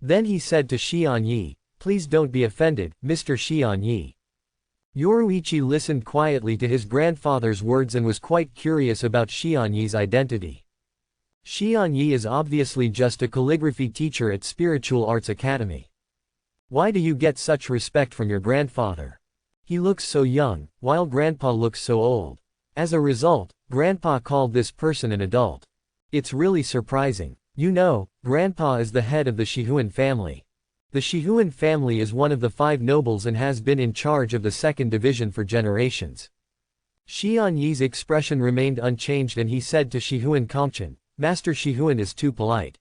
Then he said to Xian Yi, "Please don't be offended, Mr. Xian Yi." Yoruichi listened quietly to his grandfather's words and was quite curious about Xian Yi's identity. Xian Yi is obviously just a calligraphy teacher at Spiritual Arts Academy. Why do you get such respect from your grandfather? He looks so young, while grandpa looks so old. As a result, grandpa called this person an adult. It's really surprising. You know, grandpa is the head of the Shihuan family. The Shihuan family is one of the 5 nobles and has been in charge of the 2nd division for generations. Xian Yi's expression remained unchanged and he said to Shihuan Kongchen, "Master Shihuan is too polite.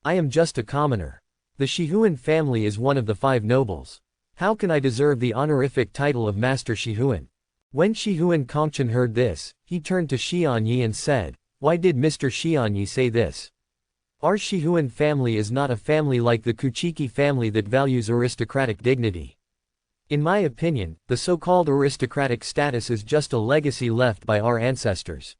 I am just a commoner. The Shihuan family is one of the 5 nobles. How can I deserve the honorific title of Master Shihuan?" When Shihuan Kongchen heard this, he turned to Xian Yi and said, "Why did Mr. Xian Yi say this? Our Shihuan family is not a family like the Kuchiki family that values aristocratic dignity. In my opinion, the so-called aristocratic status is just a legacy left by our ancestors.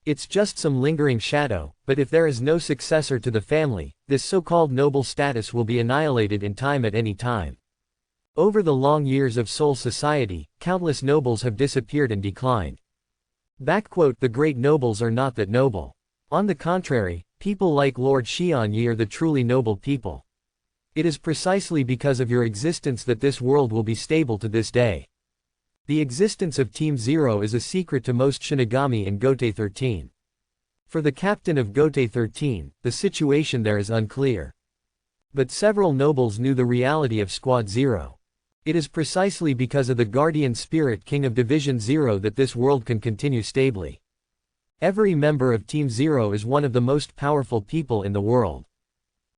It's just some lingering shadow, but if there is no successor to the family, this so-called noble status will be annihilated in time at any time. Over the long years of Seoul society, countless nobles have disappeared and declined. The great nobles are not that noble. On the contrary, people like Lord Xian Yi are the truly noble people. It is precisely because of your existence that this world will be stable to this day. The existence of Team Zero is a secret to most Shinigami in Gotei 13. For the captain of Gotei 13, the situation there is unclear. But several nobles knew the reality of Squad Zero. It is precisely because of the guardian spirit king of Division Zero that this world can continue stably. Every member of Team Zero is one of the most powerful people in the world.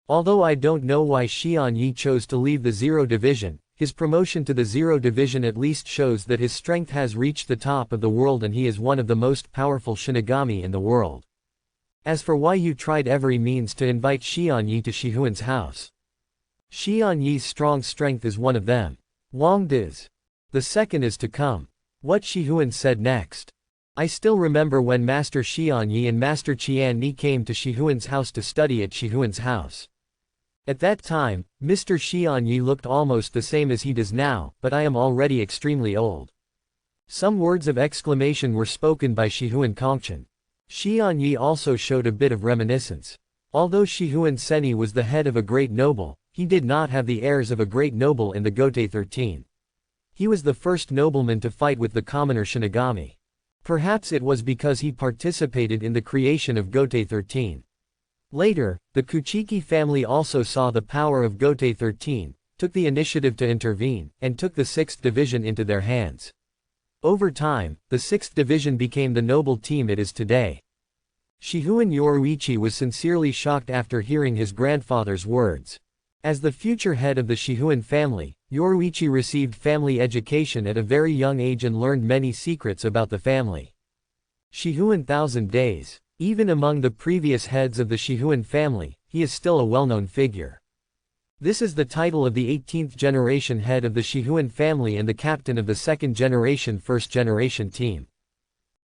Although I don't know why Xian Yi chose to leave the Zero Division, his promotion to the Zero Division at least shows that his strength has reached the top of the world and he is one of the most powerful Shinigami in the world. As for why you tried every means to invite Xian Yi to Shihuan's house. Xian Yi's strong strength is one of them. Wang Diz. The second is to come. What Shihuan said next. I still remember when Master Xian Yi and Master Qian Ni came to Shihuan's house to study at Shihuan's house. At that time, Mr. Xian Yi looked almost the same as he does now, but I am already extremely old. Some words of exclamation were spoken by Shihuan Kongchen. Xian Yi also showed a bit of reminiscence. Although Shihuan Seni was the head of a great noble, he did not have the heirs of a great noble in the Gotei 13. He was the first nobleman to fight with the commoner Shinigami. Perhaps it was because he participated in the creation of Gotei 13. Later, the Kuchiki family also saw the power of Gotei 13, took the initiative to intervene, and took the 6th division into their hands. Over time, the 6th division became the noble team it is today. Shihuan Yoruichi was sincerely shocked after hearing his grandfather's words. As the future head of the Shihuan family, Yoruichi received family education at a very young age and learned many secrets about the family. Shihuan 1000 days. Even among the previous heads of the Shihuan family, he is still a well-known figure. This is the title of the 18th generation head of the Shihuan family and the captain of the 2nd generation first generation team.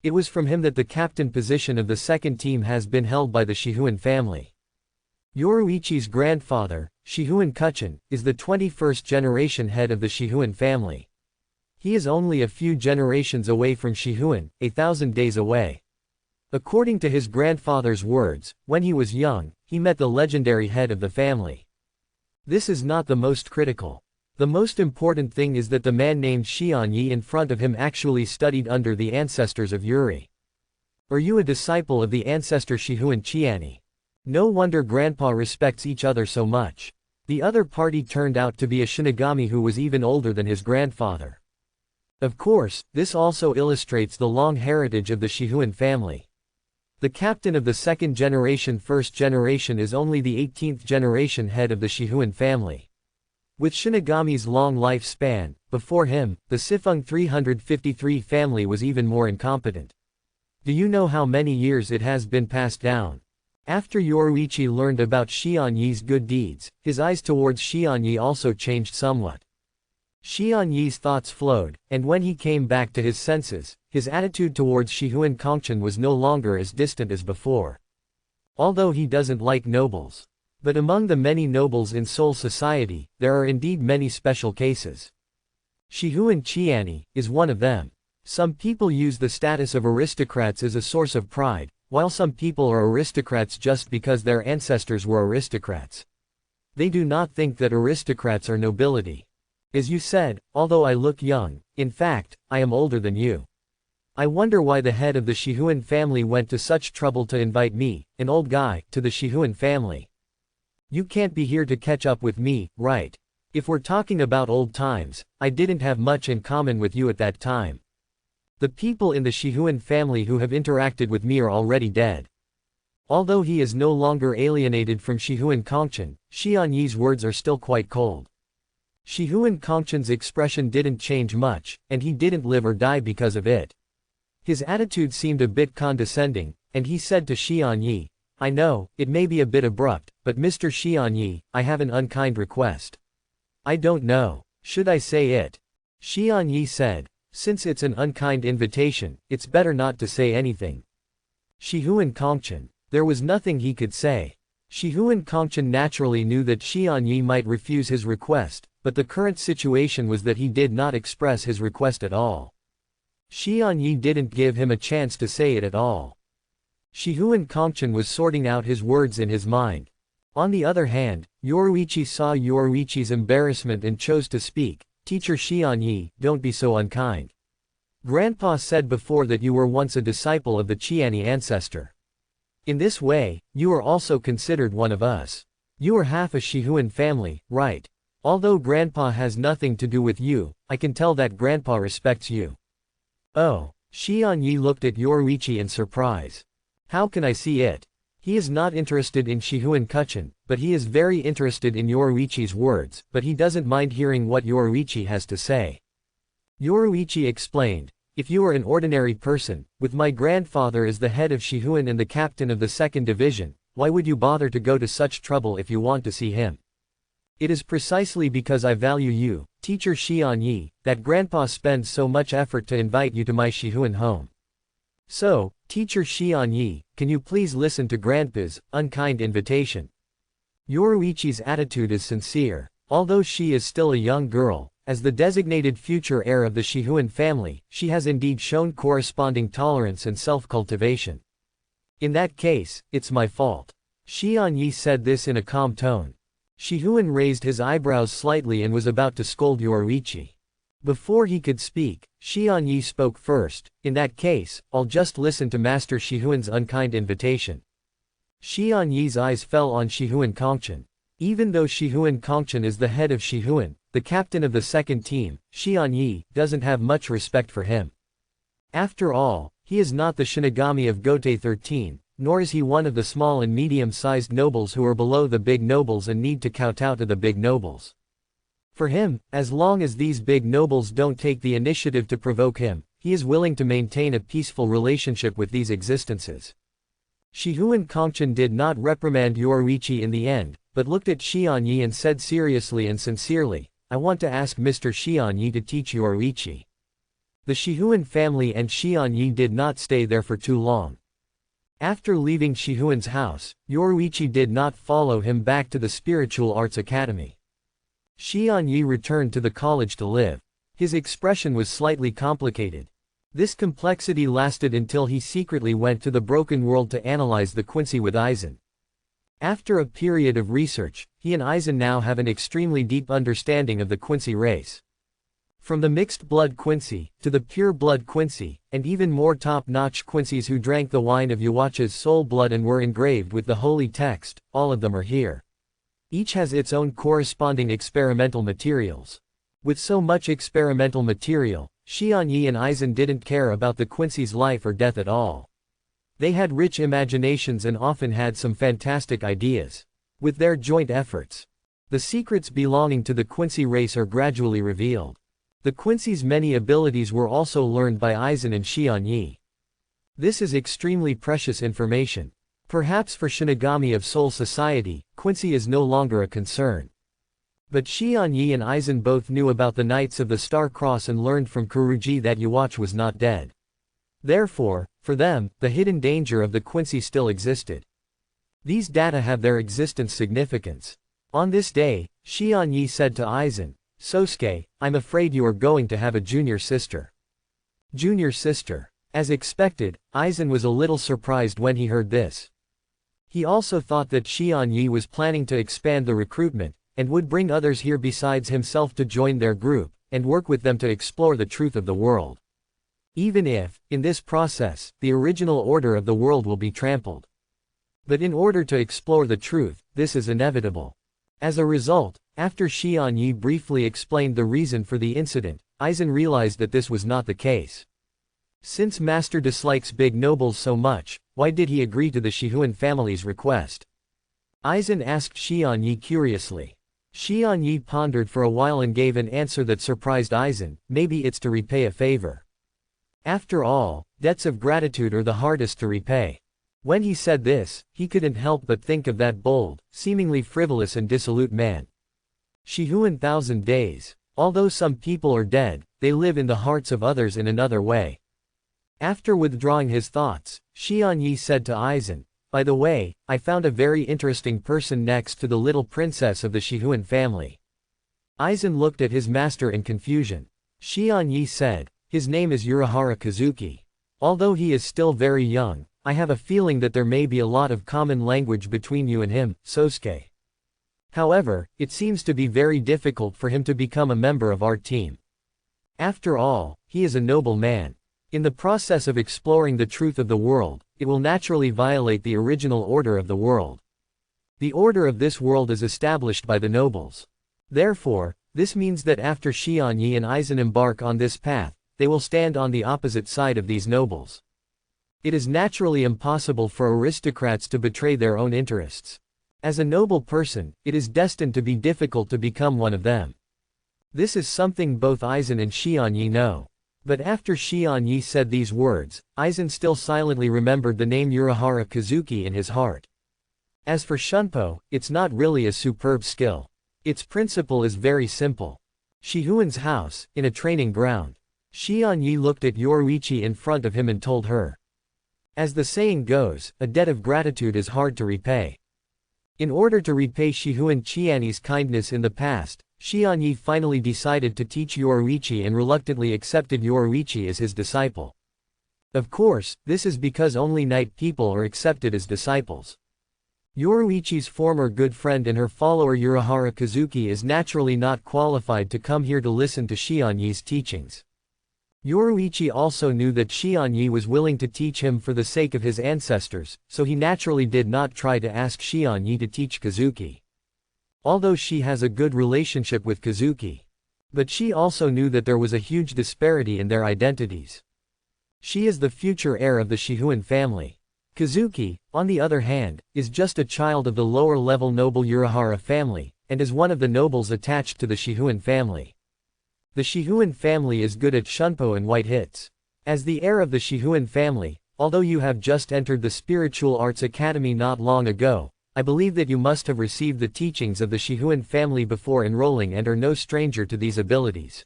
It was from him that the captain position of the 2nd team has been held by the Shihuan family. Yoruichi's grandfather, Shihuan Kuchen, is the 21st generation head of the Shihuan family. He is only a few generations away from Shihuan, 1,000 days away. According to his grandfather's words, when he was young, he met the legendary head of the family. This is not the most critical. The most important thing is that the man named Xian Yi in front of him actually studied under the ancestors of Yuri. Are you a disciple of the ancestor Shihuan Qiani? No wonder grandpa respects each other so much. The other party turned out to be a Shinigami who was even older than his grandfather. Of course, this also illustrates the long heritage of the Shihuan family. The captain of the second generation first generation is only the 18th generation head of the Shihuan family. With Shinigami's long lifespan, before him, the Sifeng 353 family was even more incompetent. Do you know how many years it has been passed down? After Yoruichi learned about Xianyi's good deeds, his eyes towards Xianyi also changed somewhat. Xianyi's thoughts flowed, and when he came back to his senses, his attitude towards Shihuan Kongchen was no longer as distant as before. Although he doesn't like nobles. But among the many nobles in Seoul society, there are indeed many special cases. Shihuan Qianni is one of them. Some people use the status of aristocrats as a source of pride, while some people are aristocrats just because their ancestors were aristocrats. They do not think that aristocrats are nobility. As you said, although I look young, in fact, I am older than you. I wonder why the head of the Shihuan family went to such trouble to invite me, an old guy, to the Shihuan family. You can't be here to catch up with me, right? If we're talking about old times, I didn't have much in common with you at that time. The people in the Shihuan family who have interacted with me are already dead. Although he is no longer alienated from Shihuan Kongchen, Xianyi's words are still quite cold. Shihuan Kongchen's expression didn't change much, and he didn't live or die because of it. His attitude seemed a bit condescending, and he said to Xianyi, I know, it may be a bit abrupt, but Mr. Xianyi, I have an unkind request. I don't know. Should I say it? Xianyi said. Since it's an unkind invitation, it's better not to say anything. Shihuan Kongchen. There was nothing he could say. Shihuan Kongchen naturally knew that Xianyi might refuse his request, but the current situation was that he did not express his request at all. Xianyi didn't give him a chance to say it at all. Shihuan Kongchen was sorting out his words in his mind. On the other hand, Yoruichi saw Yoruichi's embarrassment and chose to speak. Teacher Xianyi, don't be so unkind. Grandpa said before that you were once a disciple of the Qianni ancestor. In this way, you are also considered one of us. You are half a Shihuan family, right? Although Grandpa has nothing to do with you, I can tell that Grandpa respects you. Oh, Xianyi looked at Yoruichi in surprise. How can I see it? He is not interested in Shihuan Kongchen, but he is very interested in Yoruichi's words, but he doesn't mind hearing what Yoruichi has to say. Yoruichi explained, if you are an ordinary person, with my grandfather as the head of Shihuan and the captain of the second division, why would you bother to go to such trouble if you want to see him? It is precisely because I value you, teacher Xianyi, that Grandpa spends so much effort to invite you to my Shihuan home. So, teacher Xianyi, can you please listen to Grandpa's unkind invitation? Yoruichi's attitude is sincere. Although she is still a young girl, as the designated future heir of the Shihuan family, she has indeed shown corresponding tolerance and self-cultivation. In that case, it's my fault. Xianyi said this in a calm tone. Shihuan raised his eyebrows slightly and was about to scold Yoruichi. Before he could speak, Xianyi spoke first. In that case, I'll just listen to Master Shihuan's unkind invitation. Xianyi's eyes fell on Shihuan Kongchen. Even though Shihuan Kongchen is the head of Shihuan, the captain of the second team, Xianyi doesn't have much respect for him. After all, he is not the Shinigami of Gotei 13, nor is he one of the small and medium-sized nobles who are below the big nobles and need to kowtow to the big nobles. For him, as long as these big nobles don't take the initiative to provoke him, he is willing to maintain a peaceful relationship with these existences. Shihuan Kongchen did not reprimand Yoruichi in the end, but looked at Xianyi and said seriously and sincerely, I want to ask Mr. Xianyi to teach Yoruichi. The Shihuan family and Xianyi did not stay there for too long. After leaving Shihuan's house, Yoruichi did not follow him back to the Spiritual Arts Academy. Xianyi returned to the college to live. His expression was slightly complicated. This complexity lasted until he secretly went to the Broken World to analyze the Quincy with Aizen. After a period of research, he and Aizen now have an extremely deep understanding of the Quincy race. From the mixed blood Quincy, to the pure blood Quincy, and even more top-notch Quincies who drank the wine of Yuacha's soul blood and were engraved with the holy text, all of them are here. Each has its own corresponding experimental materials. With so much experimental material, Xianyi and Aizen didn't care about the Quincy's life or death at all. They had rich imaginations and often had some fantastic ideas. With their joint efforts, the secrets belonging to the Quincy race are gradually revealed. The Quincy's many abilities were also learned by Aizen and Xianyi. This is extremely precious information. Perhaps for Shinigami of Soul Society, Quincy is no longer a concern. But Xianyi and Aizen both knew about the Knights of the Star Cross and learned from Kuruji that Yuwatch was not dead. Therefore, for them, the hidden danger of the Quincy still existed. These data have their existence significance. On this day, Xianyi said to Aizen, "Sosuke, I'm afraid you are going to have a junior sister." Junior sister. As expected, Aizen was a little surprised when he heard this. He also thought that Xianyi was planning to expand the recruitment, and would bring others here besides himself to join their group, and work with them to explore the truth of the world. Even if, in this process, the original order of the world will be trampled. But in order to explore the truth, this is inevitable. As a result, after Xianyi briefly explained the reason for the incident, Aizen realized that this was not the case. Since Master dislikes big nobles so much, why did he agree to the Shihuan family's request? Aizen asked Xianyi curiously. Xianyi pondered for a while and gave an answer that surprised Aizen, maybe it's to repay a favor. After all, debts of gratitude are the hardest to repay. When he said this, he couldn't help but think of that bold, seemingly frivolous and dissolute man. Shihuan 1,000 days. Although some people are dead, they live in the hearts of others in another way. After withdrawing his thoughts, Xianyi said to Aizen, "By the way, I found a very interesting person next to the little princess of the Shihuan family." Aizen looked at his master in confusion. Xianyi said, "His name is Urahara Kazuki. Although he is still very young, I have a feeling that there may be a lot of common language between you and him, Sosuke. However, it seems to be very difficult for him to become a member of our team. After all, he is a noble man. In the process of exploring the truth of the world, it will naturally violate the original order of the world. The order of this world is established by the nobles. Therefore, this means that after Xianyi and Aizen embark on this path, they will stand on the opposite side of these nobles. It is naturally impossible for aristocrats to betray their own interests. As a noble person, it is destined to be difficult to become one of them. This is something both Aizen and Xianyi know. But after Xianyi said these words, Aizen still silently remembered the name Urahara Kazuki in his heart. As for Shunpo, it's not really a superb skill. Its principle is very simple. Shihuan's house, in a training ground. Xianyi looked at Yoruichi in front of him and told her. As the saying goes, a debt of gratitude is hard to repay. In order to repay Shihuan Qianni's kindness in the past, Xianyi finally decided to teach Yoruichi and reluctantly accepted Yoruichi as his disciple. Of course, this is because only night people are accepted as disciples. Yoruichi's former good friend and her follower Urahara Kazuki is naturally not qualified to come here to listen to Xianyi's teachings. Yoruichi also knew that Xianyi was willing to teach him for the sake of his ancestors, so he naturally did not try to ask Xianyi to teach Kazuki. Although she has a good relationship with Kazuki. But she also knew that there was a huge disparity in their identities. She is the future heir of the Shihuan family. Kazuki, on the other hand, is just a child of the lower-level noble Urahara family, and is one of the nobles attached to the Shihuan family. The Shihuan family is good at Shunpo and white hits. As the heir of the Shihuan family, although you have just entered the Spiritual Arts Academy not long ago, I believe that you must have received the teachings of the Shihuan family before enrolling and are no stranger to these abilities.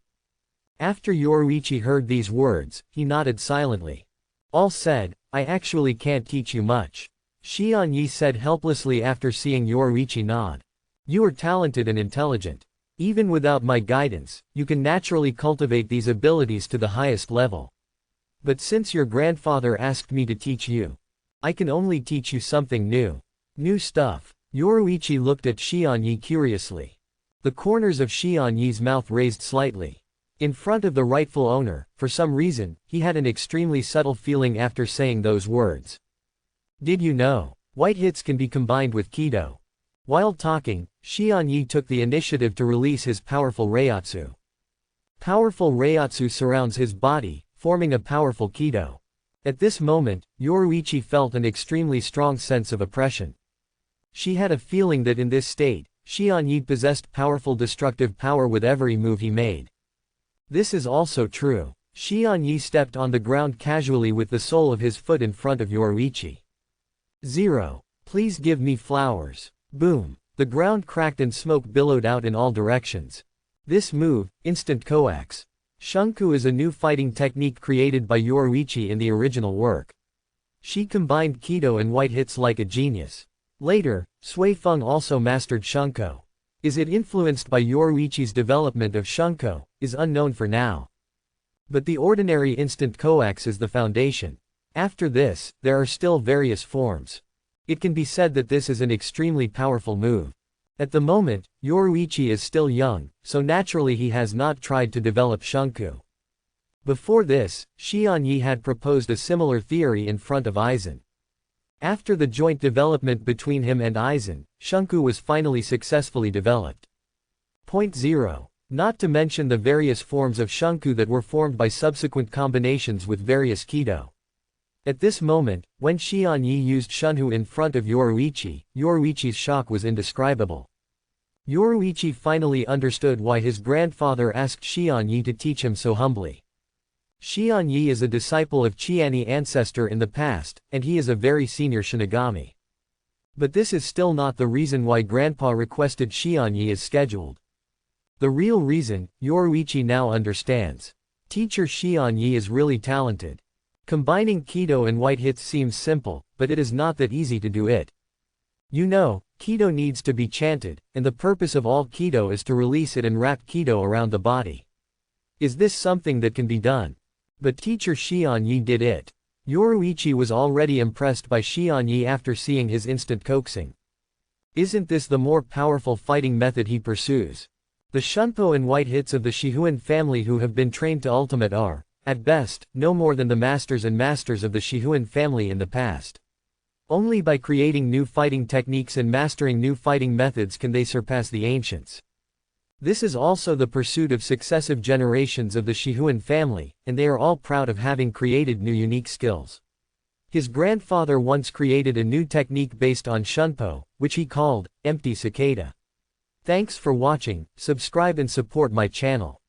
After Yoruichi heard these words, he nodded silently. All said, I actually can't teach you much. Xianyi said helplessly after seeing Yoruichi nod. You are talented and intelligent. Even without my guidance, you can naturally cultivate these abilities to the highest level. But since your grandfather asked me to teach you, I can only teach you something new. New stuff. Yoruichi looked at Xianyi curiously. The corners of Xianyi's mouth raised slightly. In front of the rightful owner, for some reason, he had an extremely subtle feeling after saying those words. Did you know? White hits can be combined with Kido. While talking, Xian Yi took the initiative to release his powerful Reiatsu. Powerful Reiatsu surrounds his body, forming a powerful Kido. At this moment, Yoruichi felt an extremely strong sense of oppression. She had a feeling that in this state, Xian Yi possessed powerful destructive power with every move he made. This is also true. Xian Yi stepped on the ground casually with the sole of his foot in front of Yoruichi. 0. Please give me flowers. Boom. The ground cracked and smoke billowed out in all directions. This move, instant coax. Shunku, is a new fighting technique created by Yoruichi in the original work. She combined Kido and white hits like a genius. Later, Sui Feng also mastered Shunko. Is it influenced by Yoruichi's development of Shunko, is unknown for now. But the ordinary instant coax is the foundation. After this, there are still various forms. It can be said that this is an extremely powerful move. At the moment, Yoruichi is still young, so naturally he has not tried to develop Shunku. Before this, Xian Yi had proposed a similar theory in front of Aizen. After the joint development between him and Aizen, Shunku was finally successfully developed. Point 0. Not to mention the various forms of Shunku that were formed by subsequent combinations with various Kido. At this moment, when Xian Yi used Shunhu in front of Yoruichi, Yoruichi's shock was indescribable. Yoruichi finally understood why his grandfather asked Xian Yi to teach him so humbly. Xian Yi is a disciple of Qianni ancestor in the past, and he is a very senior Shinigami. But this is still not the reason why Grandpa requested Xian Yi as scheduled. The real reason, Yoruichi now understands. Teacher Xian Yi is really talented. Combining Kido and white hits seems simple, but it is not that easy to do it. You know, Kido needs to be chanted, and the purpose of all Kido is to release it and wrap Kido around the body. Is this something that can be done? But teacher Xian Yi did it. Yoruichi was already impressed by Xian Yi after seeing his instant coaxing. Isn't this the more powerful fighting method he pursues? The Shunpo and white hits of the Shihuan family who have been trained to ultimate are, at best, no more than the masters and masters of the Shihuan family in the past. Only by creating new fighting techniques and mastering new fighting methods can they surpass the ancients. This is also the pursuit of successive generations of the Shihuan family, and they are all proud of having created new unique skills. His grandfather once created a new technique based on Shunpo, which he called, Empty Cicada. Thanks for watching, subscribe and support my channel.